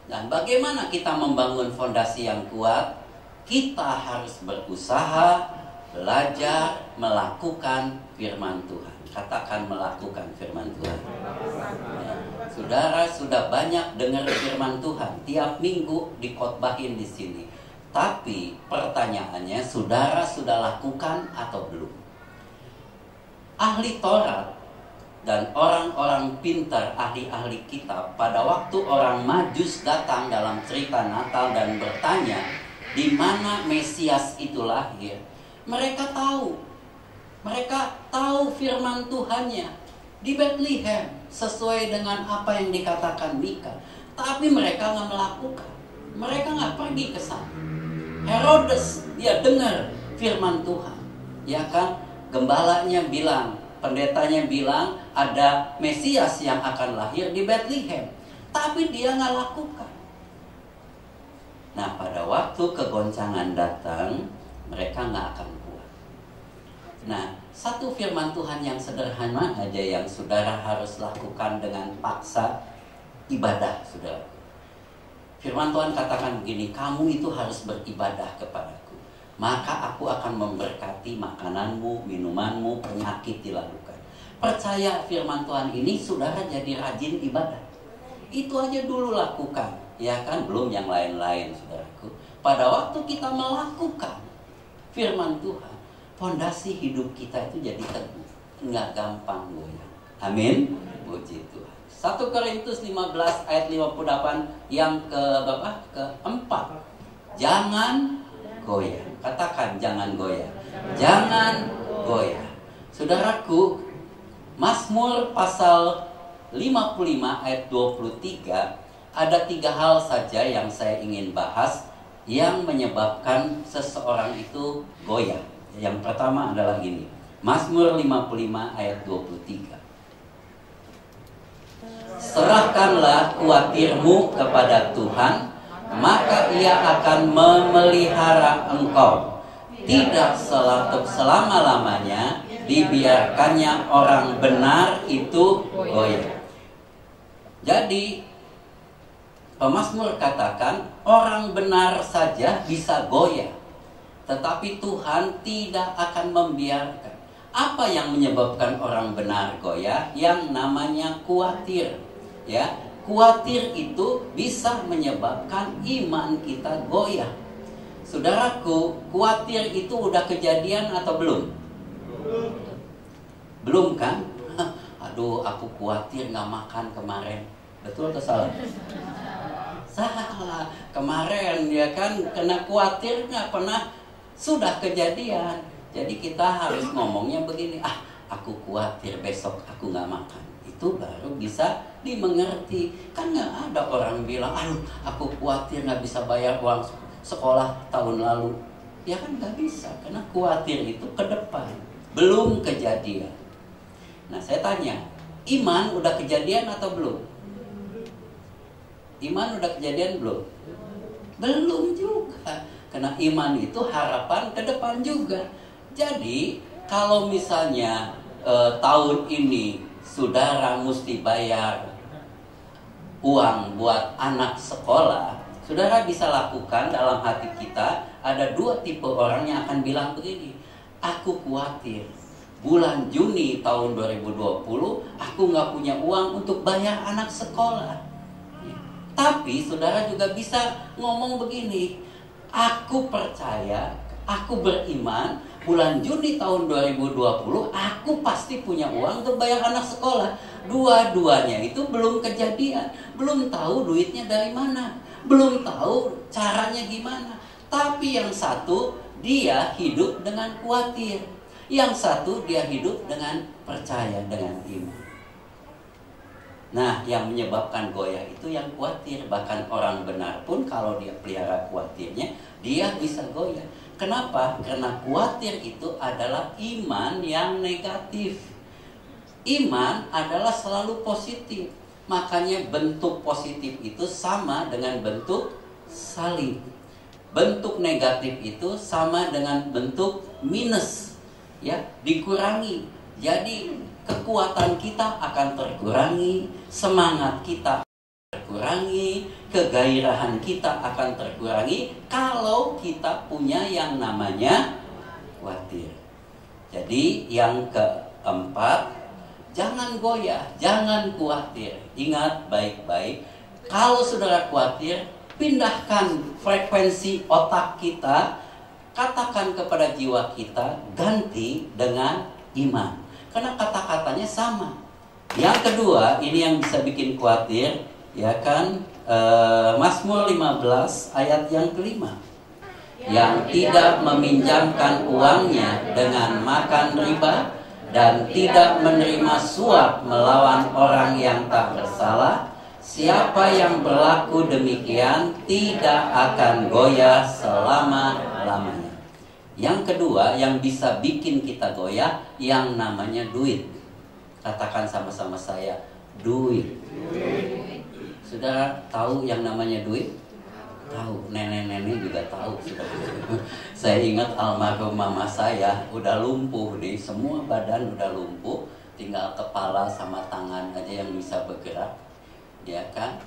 Dan bagaimana kita membangun fondasi yang kuat? Kita harus berusaha, belajar, melakukan firman Tuhan. Katakan melakukan firman Tuhan. Ya. Saudara sudah banyak dengar firman Tuhan. Tiap minggu dikhotbahin di sini. Tapi pertanyaannya, saudara sudah lakukan atau belum? Ahli Taurat dan orang-orang pintar, ahli-ahli kitab, pada waktu orang Majus datang dalam cerita Natal dan bertanya di mana Mesias itu lahir, mereka tahu firman Tuhannya di Bethlehem sesuai dengan apa yang dikatakan Mika. Tapi mereka nggak melakukan, mereka nggak pergi ke sana. Herodes, dia dengar firman Tuhan, ya kan? Gembalanya bilang, pendetanya bilang ada Mesias yang akan lahir di Bethlehem, tapi dia nggak lakukan. Nah, pada waktu kegoncangan datang, mereka nggak akan kuat. Nah, satu firman Tuhan yang sederhana aja yang saudara harus lakukan dengan paksa, ibadah, saudara. Firman Tuhan katakan begini, kamu itu harus beribadah kepadaku, maka aku akan memberkati makananmu, minumanmu, penyakit dilakukan. Percaya firman Tuhan ini, saudara jadi rajin ibadah. Itu aja dulu lakukan, ya kan? Belum yang lain-lain, saudaraku. Pada waktu kita melakukan firman Tuhan, fondasi hidup kita itu jadi teguh, nggak gampang goyang. Amin. Puji Tuhan. 1 Korintus 15 ayat 58 yang keempat. Jangan goyah. Katakan jangan goyah. Jangan goyah. Saudaraku, Mazmur pasal 55 ayat 23, ada 3 hal saja yang saya ingin bahas yang menyebabkan seseorang itu goyah. Yang pertama adalah ini. Mazmur 55 ayat 23. Serahkanlah khawatirmu kepada Tuhan, maka Ia akan memelihara engkau. Tidak selama-lamanya dibiarkannya orang benar itu goyah. Jadi pemazmur katakan orang benar saja bisa goyah, tetapi Tuhan tidak akan membiarkan. Apa yang menyebabkan orang benar goyah? Yang namanya khawatir. Ya, khawatir itu bisa menyebabkan iman kita goyah. Saudaraku, khawatir itu udah kejadian atau belum? Belum kan? Aduh, aku khawatir nggak makan kemarin. Betul atau salah? Salah. Kemarin ya kan kena khawatir nggak pernah, sudah kejadian. Jadi kita harus ngomongnya begini, aku khawatir besok aku nggak makan. Itu baru bisa dimengerti. Kan nggak ada orang bilang, aku khawatir nggak bisa bayar uang sekolah tahun lalu. Ya kan nggak bisa, karena khawatir itu ke depan, belum kejadian. Nah saya tanya, Iman udah kejadian atau belum? Iman udah kejadian belum? Belum juga. Karena iman itu harapan ke depan juga. Jadi kalau misalnya tahun ini saudara mesti bayar uang buat anak sekolah, saudara bisa lakukan dalam hati kita. Ada dua tipe orang yang akan bilang begini, aku khawatir bulan Juni tahun 2020 aku nggak punya uang untuk bayar anak sekolah. Tapi saudara juga bisa ngomong begini, aku percaya, aku beriman, bulan Juni tahun 2020 aku pasti punya uang untuk bayar anak sekolah. Dua-duanya itu belum kejadian, belum tahu duitnya dari mana, belum tahu caranya gimana. Tapi yang satu dia hidup dengan khawatir, yang satu dia hidup dengan percaya, dengan iman. Nah, yang menyebabkan goyah itu yang khawatir. Bahkan orang benar pun kalau dia pelihara khawatirnya, dia bisa goyah. Kenapa? Karena khawatir itu adalah iman yang negatif. Iman adalah selalu positif. Makanya bentuk positif itu sama dengan bentuk salib. Bentuk negatif itu sama dengan bentuk minus, ya, dikurangi. Jadi kekuatan kita akan terkurangi, semangat kita terkurangi, kegairahan kita akan terkurangi kalau kita punya yang namanya khawatir. Jadi yang keempat, jangan goyah, jangan khawatir. Ingat baik-baik, kalau saudara khawatir, pindahkan frekuensi otak kita, katakan kepada jiwa kita, ganti dengan iman. Karena kata-katanya sama. Yang kedua, ini yang bisa bikin khawatir, ya kan, Mazmur 15 ayat yang kelima. Yang tidak meminjamkan uangnya dengan makan riba dan tidak menerima suap melawan orang yang tak bersalah, siapa yang berlaku demikian tidak akan goyah selama-lamanya. Yang kedua yang bisa bikin kita goyah, yang namanya duit. Katakan sama-sama saya, duit. Saudara tahu yang namanya duit? Tahu, nenek-nenek juga tahu. Saya ingat almarhum mama saya udah lumpuh nih, semua badan udah lumpuh, tinggal kepala sama tangan aja yang bisa bergerak, ya kan?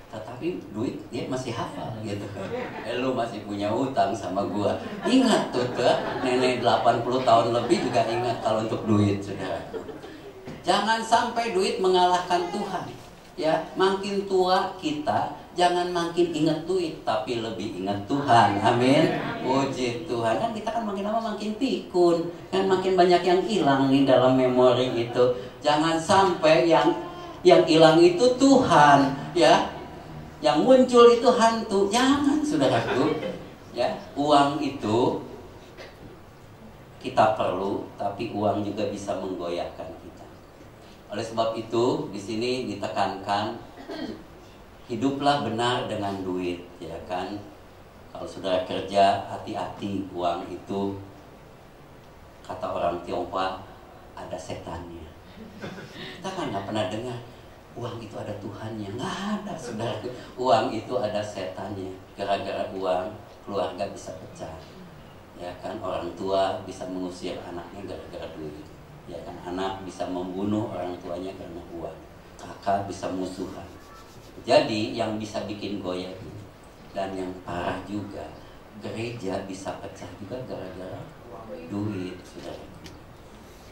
Tetapi duit dia masih hafal gitu kan. Lu masih punya utang sama gua. Ingat tuh, nenek 80 tahun lebih juga ingat kalau untuk duit, saudara. Jangan sampai duit mengalahkan Tuhan. Ya, makin tua kita jangan makin ingat duit, tapi lebih ingat Tuhan. Amin. Puji Tuhan. Kan kita kan makin lama makin pikun, kan makin banyak yang hilang nih dalam memori itu. Jangan sampai yang hilang itu Tuhan, ya. Yang muncul itu hantu. Jangan, saudaraku. Ya, uang itu kita perlu, tapi uang juga bisa menggoyahkan kita. Oleh sebab itu, di sini ditekankan, hiduplah benar dengan duit, ya kan? Kalau saudara kerja, hati-hati, uang itu, kata orang Tionghoa, ada setannya. Kita kan nggak pernah dengar, uang itu ada Tuhannya. Nggak ada, saudara. Uang itu ada setannya. Gara-gara uang, keluarga bisa pecah. Ya kan, orang tua bisa mengusir anaknya gara-gara duit. Ya kan, anak bisa membunuh orang tuanya karena uang. Kakak bisa musuhan. Jadi yang bisa bikin goyah ini, dan yang parah juga, gereja bisa pecah juga gara-gara duit, saudara.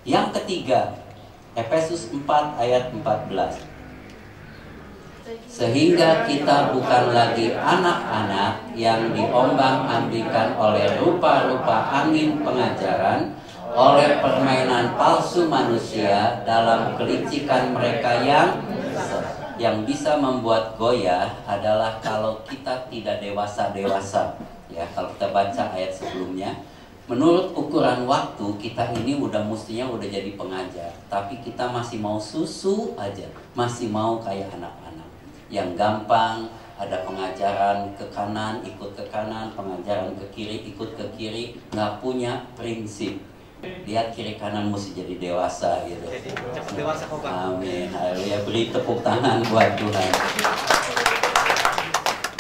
Yang ketiga, Efesus 4 ayat 14. Sehingga kita bukan lagi anak-anak yang diombang-ambingkan oleh rupa-rupa angin pengajaran, oleh permainan palsu manusia dalam kelicikan mereka yang bisa membuat goyah adalah kalau kita tidak dewasa-dewasa. Ya, kalau kita baca ayat sebelumnya, menurut ukuran waktu kita ini mestinya udah jadi pengajar, tapi kita masih mau susu aja, masih mau kayak anak-anak yang gampang. Ada pengajaran ke kanan, ikut ke kanan, pengajaran ke kiri, ikut ke kiri, nggak punya prinsip. Lihat kiri kanan mesti jadi dewasa gitu. Jadi cepat dewasa kok Pak. Amin. Haleluya. Beri tepuk tangan buat Tuhan.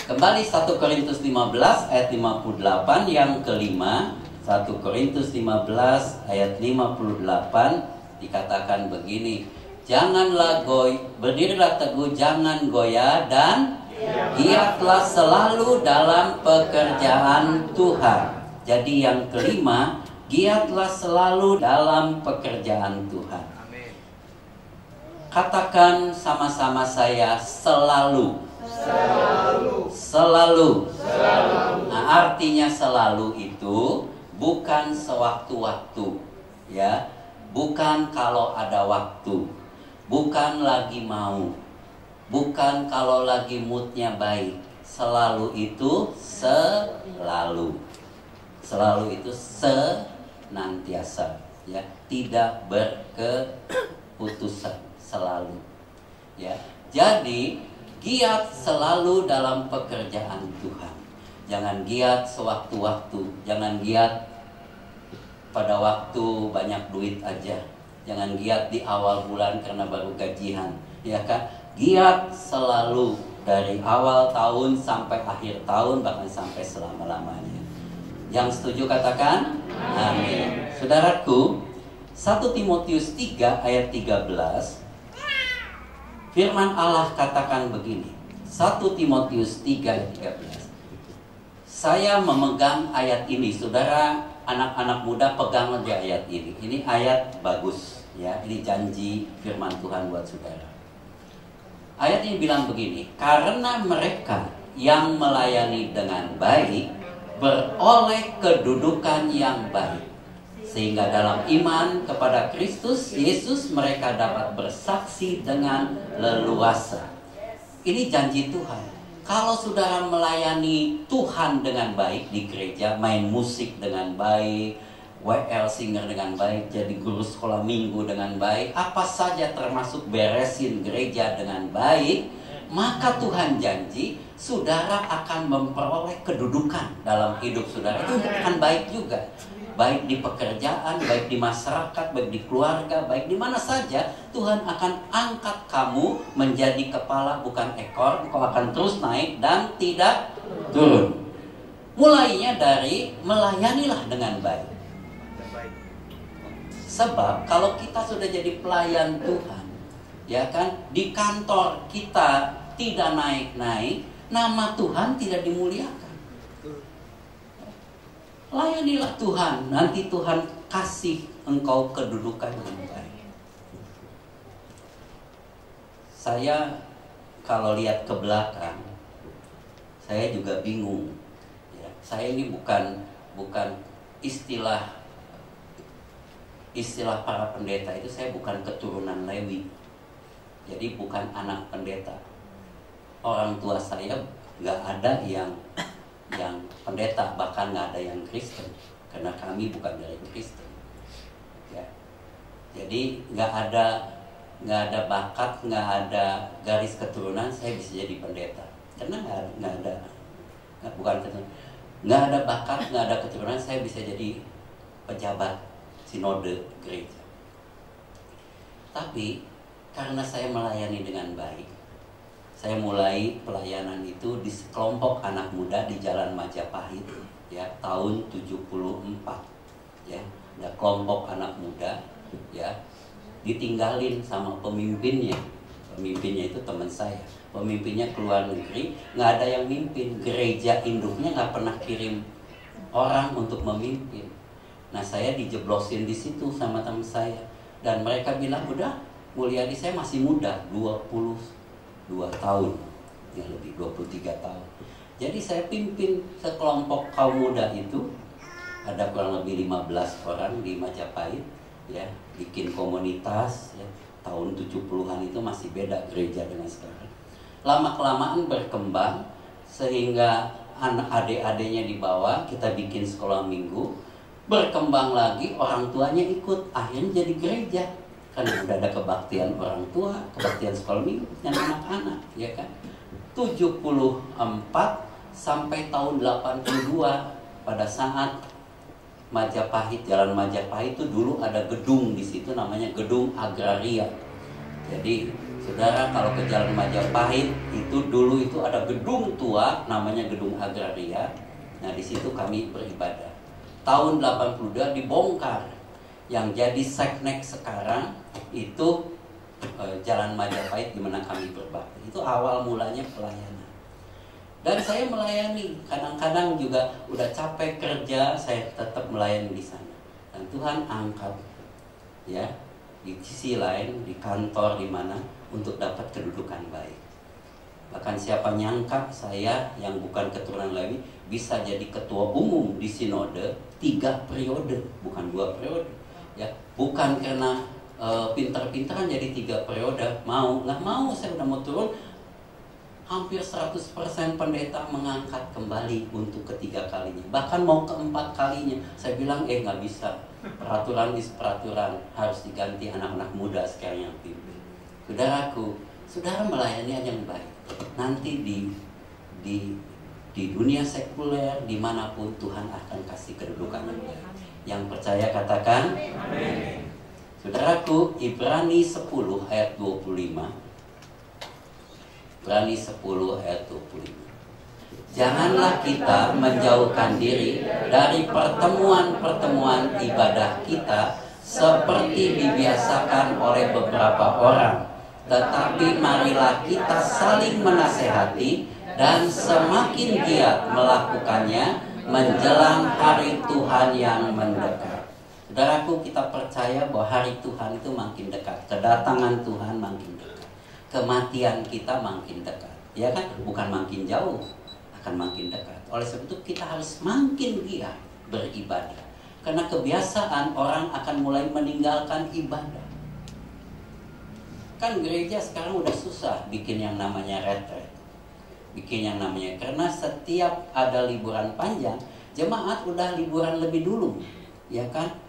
Kembali 1 Korintus 15 ayat 58 yang kelima. 1 Korintus 15 ayat 58 dikatakan begini. Janganlah berdirilah teguh, jangan goyah, dan giatlah selalu dalam pekerjaan Tuhan. Jadi yang kelima, giatlah selalu dalam pekerjaan Tuhan. Amin. Katakan sama-sama saya, selalu. Selalu. Nah, artinya selalu itu bukan sewaktu-waktu, ya. Bukan kalau ada waktu. Bukan lagi mau. Bukan kalau lagi moodnya baik. Selalu itu selalu. Selalu itu senantiasa, ya, tidak berkeputusan, selalu, ya. Jadi giat selalu dalam pekerjaan Tuhan. Jangan giat sewaktu-waktu. Jangan giat pada waktu banyak duit aja. Jangan giat di awal bulan karena baru gajian, ya kan? Giat selalu dari awal tahun sampai akhir tahun, bahkan sampai selama-lamanya. Yang setuju katakan amin. Saudaraku, 1 Timotius 3 ayat 13, firman Allah katakan begini. 1 Timotius 3 ayat 13. Saya memegang ayat ini. Saudara, anak-anak muda pegang aja ayat ini. Ini ayat bagus, ya. Ini janji firman Tuhan buat saudara. Ayat ini bilang begini. Karena mereka yang melayani dengan baik beroleh kedudukan yang baik, sehingga dalam iman kepada Kristus Yesus mereka dapat bersaksi dengan leluasa. Ini janji Tuhan. Kalau saudara melayani Tuhan dengan baik di gereja, main musik dengan baik, WL singer dengan baik, jadi guru sekolah minggu dengan baik, apa saja termasuk beresin gereja dengan baik, maka Tuhan janji saudara akan memperoleh kedudukan dalam hidup saudara. Itu akan baik juga. Baik di pekerjaan, baik di masyarakat, baik di keluarga, baik di mana saja, Tuhan akan angkat kamu menjadi kepala bukan ekor. Kau akan terus naik dan tidak turun. Mulainya dari melayanilah dengan baik. Sebab kalau kita sudah jadi pelayan Tuhan, ya kan, di kantor kita tidak naik-naik, nama Tuhan tidak dimuliakan. Layanilah Tuhan, nanti Tuhan kasih engkau kedudukan yang baik. Saya kalau lihat ke belakang, saya juga bingung. Ya, saya ini bukan istilah para pendeta itu, saya bukan keturunan Lewi. Jadi bukan anak pendeta. Orang tua saya nggak ada yang pendeta, bahkan nggak ada yang Kristen, karena kami bukan dari Kristen, ya. Jadi nggak ada bakat, nggak ada garis keturunan saya bisa jadi pendeta, karena nggak ada bakat, nggak ada keturunan saya bisa jadi pejabat sinode gereja. Tapi karena saya melayani dengan baik, saya mulai pelayanan itu di sekelompok anak muda di Jalan Majapahit, ya, tahun 74, ya. Ada kelompok anak muda, ya, ditinggalin sama pemimpinnya. Pemimpinnya itu teman saya. Pemimpinnya keluar negeri, nggak ada yang mimpin. Gereja induknya nggak pernah kirim orang untuk memimpin. Nah, saya dijeblosin di situ sama teman saya, dan mereka bilang, udah, Mulyadi, saya masih muda, 22 tahun, ya, lebih 23 tahun. Jadi saya pimpin sekelompok kaum muda itu, ada kurang lebih 15 orang di Majapahit, ya, bikin komunitas, ya. Tahun 70-an itu masih beda gereja dengan sekarang. Lama-kelamaan berkembang sehingga anak adik-adiknya dibawa, kita bikin sekolah minggu, berkembang lagi, orang tuanya ikut, akhirnya jadi gereja. Kan udah ada kebaktian orang tua, kebaktian sekolah minggu dan anak-anak, ya kan. 74 sampai tahun 82, pada saat Majapahit, Jalan Majapahit itu dulu ada gedung di situ namanya Gedung Agraria. Jadi saudara kalau ke Jalan Majapahit itu dulu itu ada gedung tua namanya Gedung Agraria. Nah di situ kami beribadah. Tahun 82 dibongkar. Yang jadi seknek sekarang itu Jalan Majapahit di mana kami berbakti. Itu awal mulanya pelayanan. Dan saya melayani, kadang-kadang juga udah capek kerja, saya tetap melayani di sana. Dan Tuhan angkat, ya, di sisi lain, di kantor di mana untuk dapat kedudukan baik. Bahkan siapa nyangka saya yang bukan keturunan Lewi bisa jadi ketua umum di sinode 3 periode, bukan 2 periode. Ya, bukan karena pintar-pintaran jadi 3 periode, nggak mau, saya udah mau turun. Hampir 100% pendeta mengangkat kembali untuk ketiga kalinya. Bahkan mau keempat kalinya. Saya bilang, nggak bisa. Peraturan peraturan harus diganti anak-anak muda sekarang yang pimpin. Saudaraku, saudara melayani yang baik. Nanti di dunia sekuler, dimanapun Tuhan akan kasih kedudukan yang baik. Yang percaya katakan, amin. Saudaraku, Ibrani 10 ayat 25. Ibrani 10 ayat 25. Janganlah kita menjauhkan diri dari pertemuan-pertemuan ibadah kita seperti dibiasakan oleh beberapa orang, tetapi marilah kita saling menasehati dan semakin giat melakukannya menjelang hari Tuhan yang mendekat. Saudaraku, kita percaya bahwa hari Tuhan itu makin dekat, kedatangan Tuhan makin dekat, kematian kita makin dekat, ya kan? Bukan makin jauh, akan makin dekat. Oleh sebab itu kita harus makin giat beribadah, karena kebiasaan orang akan mulai meninggalkan ibadah. Kan gereja sekarang udah susah bikin yang namanya retret, bikin yang namanya, karena setiap ada liburan panjang, jemaat udah liburan lebih dulu, ya kan?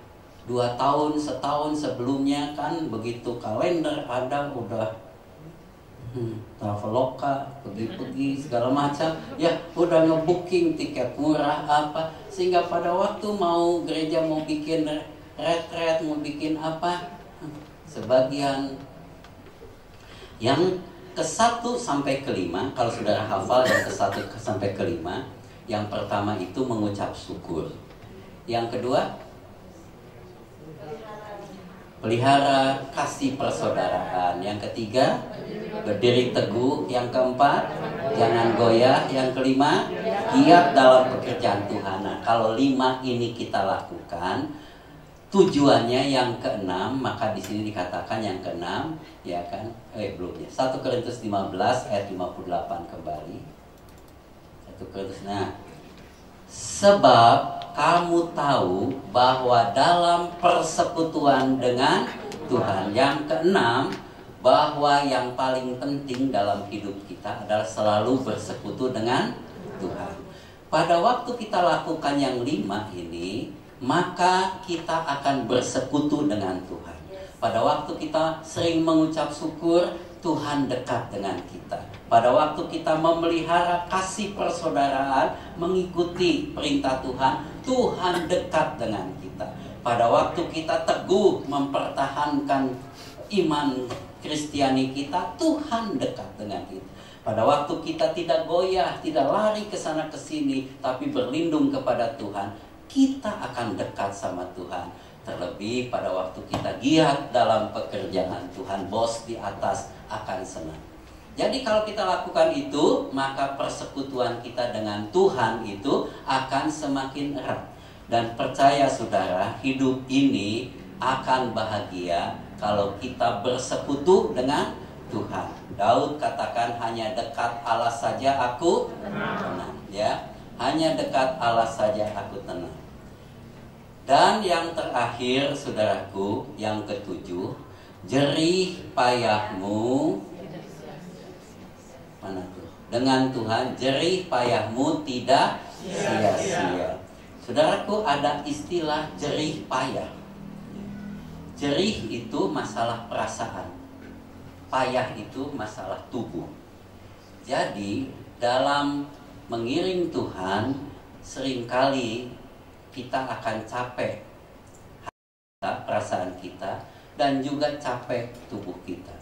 2 tahun, setahun sebelumnya kan begitu kalender ada udah Traveloka, pergi-pergi segala macam, ya udah ngebooking tiket murah apa, sehingga pada waktu mau gereja mau bikin retret, mau bikin apa, sebagian yang ke-1 sampai ke-5, kalau saudara hafal yang ke-1 sampai ke-5, yang pertama itu mengucap syukur, yang kedua pelihara kasih persaudaraan, yang ketiga berdiri teguh, yang keempat jangan goyah, yang kelima giat dalam pekerjaan Tuhan. Nah, kalau 5 ini kita lakukan, tujuannya yang ke-6, maka di sini dikatakan yang ke-6, ya kan? Belum ya. 1 Korintus 15 ayat 58 kembali. 1 Korintus. Nah, sebab kamu tahu bahwa dalam persekutuan dengan Tuhan, yang ke-6, bahwa yang paling penting dalam hidup kita adalah selalu bersekutu dengan Tuhan. Pada waktu kita lakukan yang 5 ini, maka kita akan bersekutu dengan Tuhan. Pada waktu kita sering mengucap syukur, Tuhan dekat dengan kita. Pada waktu kita memelihara kasih persaudaraan, mengikuti perintah Tuhan, Tuhan dekat dengan kita. Pada waktu kita teguh mempertahankan iman Kristiani kita, Tuhan dekat dengan kita. Pada waktu kita tidak goyah, tidak lari ke sana ke sini, tapi berlindung kepada Tuhan, kita akan dekat sama Tuhan. Terlebih pada waktu kita giat dalam pekerjaan Tuhan, bos di atas akan senang. Jadi kalau kita lakukan itu, maka persekutuan kita dengan Tuhan itu akan semakin erat. Dan percaya saudara, hidup ini akan bahagia kalau kita bersekutu dengan Tuhan. Daud katakan, hanya dekat Allah saja aku tenang. Ya, hanya dekat Allah saja aku tenang. Dan yang terakhir, saudaraku, yang ke-7, jerih payahmu, mana tuh? Dengan Tuhan, jerih payahmu tidak sia-sia. Saudaraku, ada istilah jerih payah. Jerih itu masalah perasaan, payah itu masalah tubuh. Jadi dalam mengiring Tuhan, seringkali kita akan capek perasaan kita dan juga capek tubuh kita.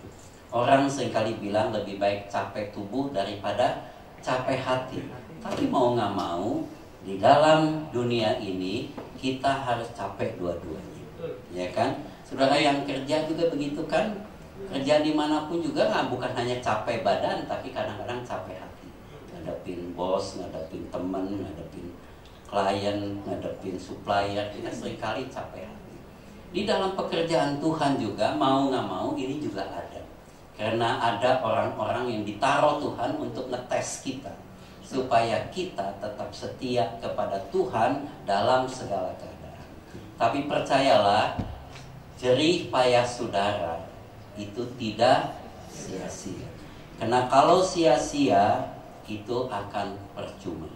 Orang seringkali bilang lebih baik capek tubuh daripada capek hati. Tapi mau nggak mau, di dalam dunia ini kita harus capek dua-duanya, ya kan? Saudara yang kerja juga begitu kan? Kerja dimanapun juga bukan hanya capek badan, tapi kadang-kadang capek hati. Ngadepin bos, ngadepin teman, ngadepin klien, ngadepin supplier, kita seringkali capek hati. Di dalam pekerjaan Tuhan juga mau nggak mau ini juga ada. Karena ada orang-orang yang ditaruh Tuhan untuk ngetes kita, supaya kita tetap setia kepada Tuhan dalam segala keadaan. Tapi percayalah, jerih payah saudara itu tidak sia-sia. Karena kalau sia-sia itu akan percuma.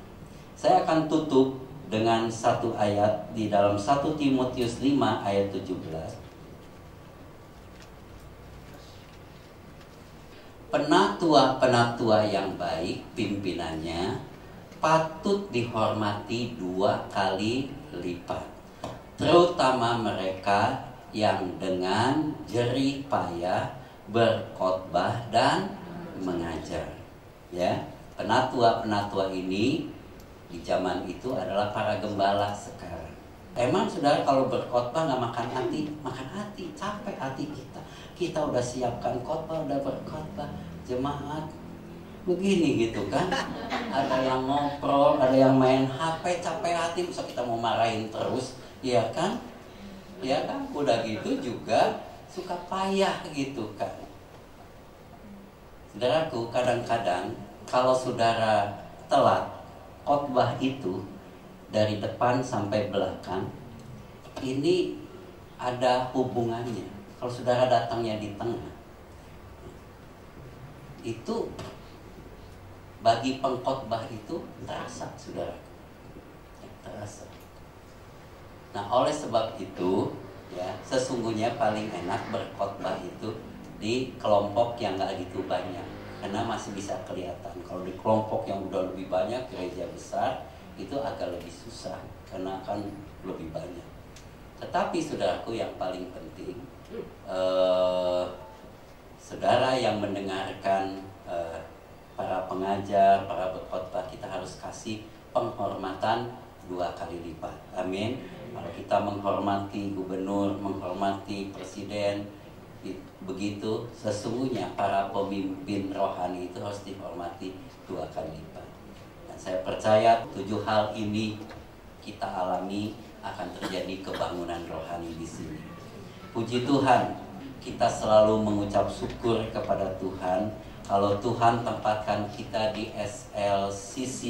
Saya akan tutup dengan satu ayat di dalam 1 Timotius 5 ayat 17. Penatua-penatua yang baik pimpinannya patut dihormati 2 kali lipat, terutama mereka yang dengan jerih payah berkhotbah dan mengajar. Ya, penatua-penatua ini di zaman itu adalah para gembala sekarang. Emang saudara kalau berkhotbah nggak makan hati? Makan hati, capek hati kita. Kita udah siapkan khotbah, udah berkhotbah, jemaat begini gitu kan. Ada yang ngobrol, ada yang main HP, capek hati, masa kita mau marahin terus, ya kan? Ya kan, udah gitu juga suka payah gitu kan. Saudaraku, kadang-kadang kalau saudara telat khotbah itu dari depan sampai belakang, ini ada hubungannya. Kalau saudara datangnya di tengah, itu bagi pengkhotbah itu terasa, saudara, terasa. Nah, oleh sebab itu, ya, sesungguhnya paling enak berkhotbah itu di kelompok yang nggak gitu banyak, karena masih bisa kelihatan. Kalau di kelompok yang udah lebih banyak, gereja besar, itu agak lebih susah, karena kan lebih banyak. Tetapi saudaraku, yang paling penting, saudara yang mendengarkan para pengajar, para berkhotbah, kita harus kasih penghormatan 2 kali lipat. Amin. Kalau kita menghormati gubernur, menghormati presiden, begitu, sesungguhnya para pemimpin rohani itu harus dihormati 2 kali lipat. Dan saya percaya 7 hal ini kita alami, akan terjadi kebangunan rohani di sini. Puji Tuhan, kita selalu mengucap syukur kepada Tuhan kalau Tuhan tempatkan kita di SLCC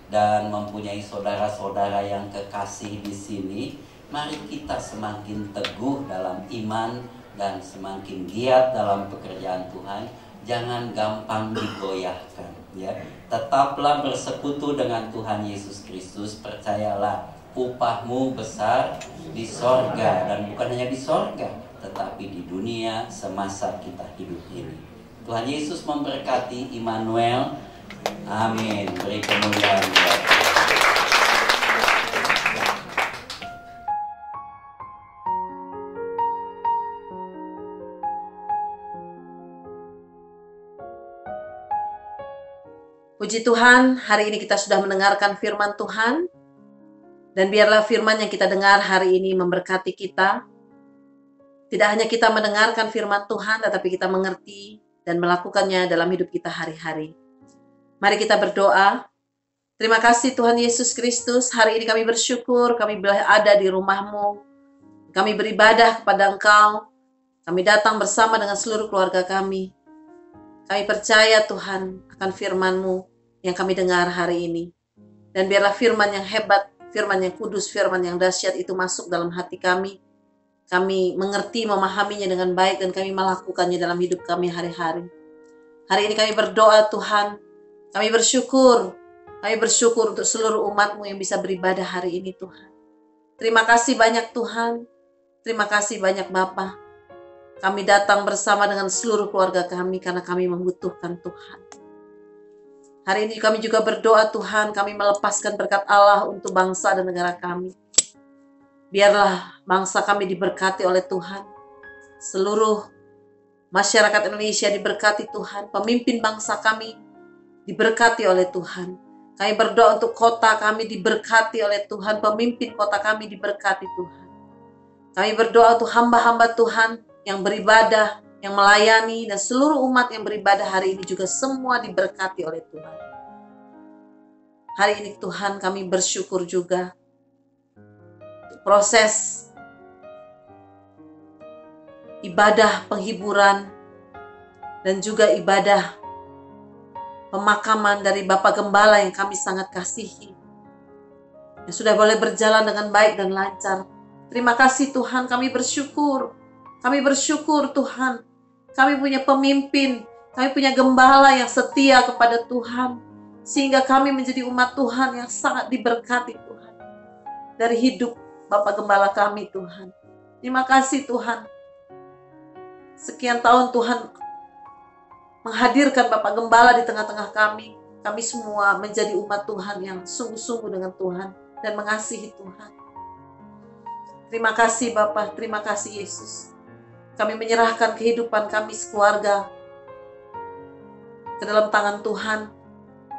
dan mempunyai saudara-saudara yang kekasih di sini. Mari kita semakin teguh dalam iman dan semakin giat dalam pekerjaan Tuhan. Jangan gampang digoyahkan, ya. Tetaplah bersekutu dengan Tuhan Yesus Kristus. Percayalah, upahmu besar di sorga, dan bukan hanya di sorga, tetapi di dunia semasa kita hidup ini. Tuhan Yesus memberkati. Immanuel. Amin. Beri kemuliaan buat Puji Tuhan, hari ini kita sudah mendengarkan firman Tuhan. Dan biarlah firman yang kita dengar hari ini memberkati kita. Tidak hanya kita mendengarkan firman Tuhan, tetapi kita mengerti dan melakukannya dalam hidup kita hari-hari. Mari kita berdoa. Terima kasih Tuhan Yesus Kristus. Hari ini kami bersyukur, kami boleh ada di rumah-Mu. Kami beribadah kepada Engkau. Kami datang bersama dengan seluruh keluarga kami. Kami percaya Tuhan akan firman-Mu yang kami dengar hari ini. Dan biarlah firman yang hebat, firman yang kudus, firman yang dahsyat itu masuk dalam hati kami. Kami mengerti, memahaminya dengan baik, dan kami melakukannya dalam hidup kami hari-hari. Hari ini kami berdoa Tuhan, kami bersyukur untuk seluruh umat-Mu yang bisa beribadah hari ini Tuhan. Terima kasih banyak Tuhan, terima kasih banyak Bapa. Kami datang bersama dengan seluruh keluarga kami karena kami membutuhkan Tuhan. Hari ini kami juga berdoa Tuhan, kami melepaskan berkat Allah untuk bangsa dan negara kami. Biarlah bangsa kami diberkati oleh Tuhan. Seluruh masyarakat Indonesia diberkati Tuhan. Pemimpin bangsa kami diberkati oleh Tuhan. Kami berdoa untuk kota kami diberkati oleh Tuhan. Pemimpin kota kami diberkati Tuhan. Kami berdoa untuk hamba-hamba Tuhan yang beribadah, yang melayani, dan seluruh umat yang beribadah hari ini juga semua diberkati oleh Tuhan. Hari ini Tuhan kami bersyukur juga proses ibadah penghiburan dan juga ibadah pemakaman dari Bapak Gembala yang kami sangat kasihi, yang sudah boleh berjalan dengan baik dan lancar. Terima kasih Tuhan, kami bersyukur. Kami bersyukur Tuhan, kami punya pemimpin, kami punya gembala yang setia kepada Tuhan, sehingga kami menjadi umat Tuhan yang sangat diberkati Tuhan. Dari hidup Bapak Gembala kami Tuhan. Terima kasih Tuhan. Sekian tahun Tuhan menghadirkan Bapak Gembala di tengah-tengah kami. Kami semua menjadi umat Tuhan yang sungguh-sungguh dengan Tuhan dan mengasihi Tuhan. Terima kasih Bapak, terima kasih Yesus. Kami menyerahkan kehidupan kami sekeluarga ke dalam tangan Tuhan.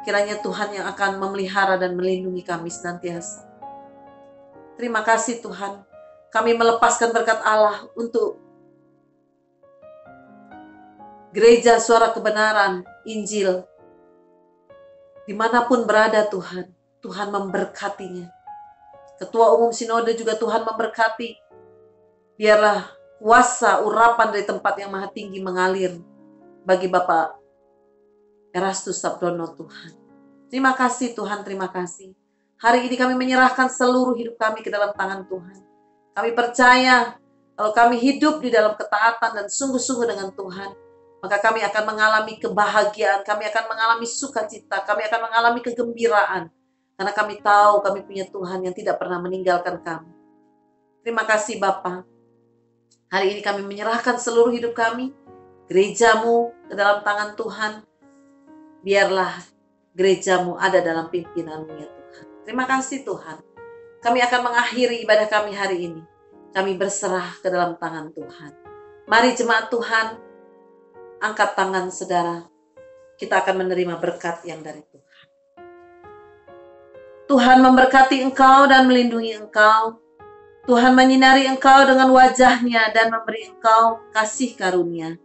Kiranya Tuhan yang akan memelihara dan melindungi kami senantiasa. Terima kasih Tuhan. Kami melepaskan berkat Allah untuk Gereja Suara Kebenaran, Injil. Dimanapun berada Tuhan, Tuhan memberkatinya. Ketua Umum Sinode juga Tuhan memberkati. Biarlah kuasa urapan dari tempat yang maha tinggi mengalir bagi Bapak Erastus Sabdono Tuhan. Terima kasih Tuhan, terima kasih. Hari ini kami menyerahkan seluruh hidup kami ke dalam tangan Tuhan. Kami percaya kalau kami hidup di dalam ketaatan dan sungguh-sungguh dengan Tuhan, maka kami akan mengalami kebahagiaan, kami akan mengalami sukacita, kami akan mengalami kegembiraan. Karena kami tahu kami punya Tuhan yang tidak pernah meninggalkan kami. Terima kasih Bapa. Hari ini kami menyerahkan seluruh hidup kami, gerejamu ke dalam tangan Tuhan. Biarlah gerejamu ada dalam pimpinanmu ya Tuhan. Terima kasih Tuhan. Kami akan mengakhiri ibadah kami hari ini. Kami berserah ke dalam tangan Tuhan. Mari jemaat Tuhan, angkat tangan saudara. Kita akan menerima berkat yang dari Tuhan. Tuhan memberkati engkau dan melindungi engkau. Tuhan menyinari engkau dengan wajah-Nya dan memberi engkau kasih karunia.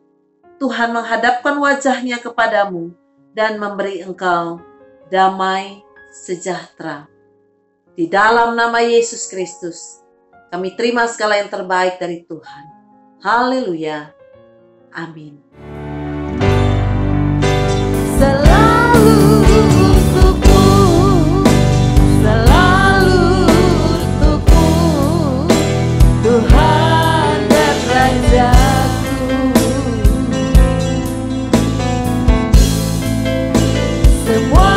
Tuhan menghadapkan wajah-Nya kepadamu dan memberi engkau damai sejahtera. Di dalam nama Yesus Kristus, kami terima segala yang terbaik dari Tuhan. Haleluya. Amin. Selalu untukmu, selalu untukmu, Tuhan dan Rajaku. Semua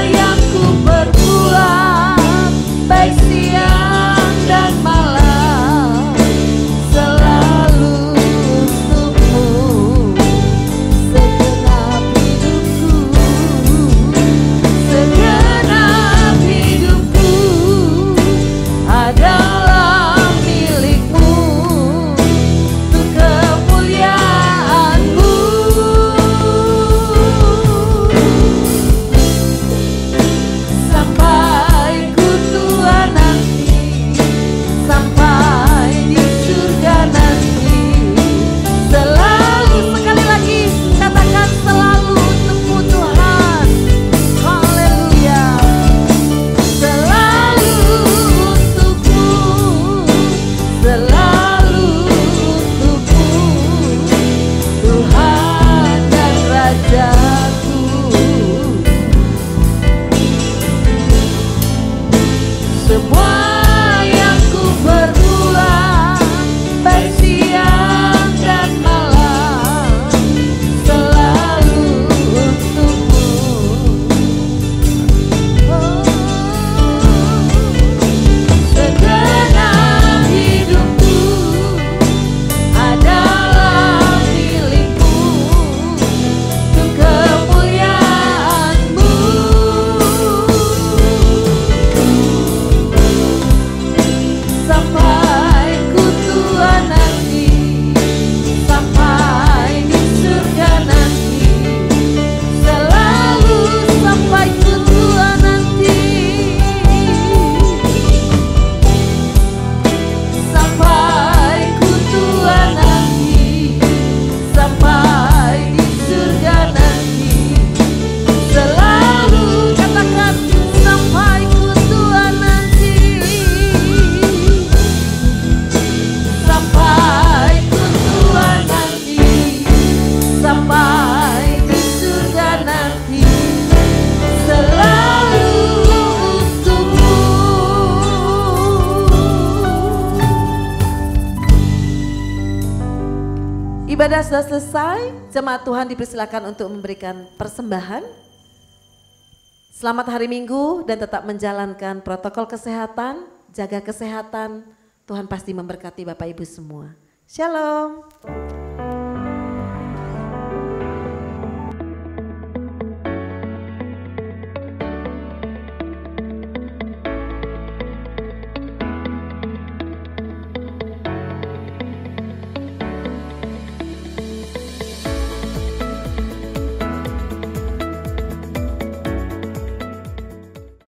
yang ku perbuat, baik siang dan malam, selalu untukmu. Ibadah sudah selesai, jemaat Tuhan dipersilakan untuk memberikan persembahan. Selamat hari Minggu dan tetap menjalankan protokol kesehatan, jaga kesehatan. Tuhan pasti memberkati Bapak Ibu semua. Shalom.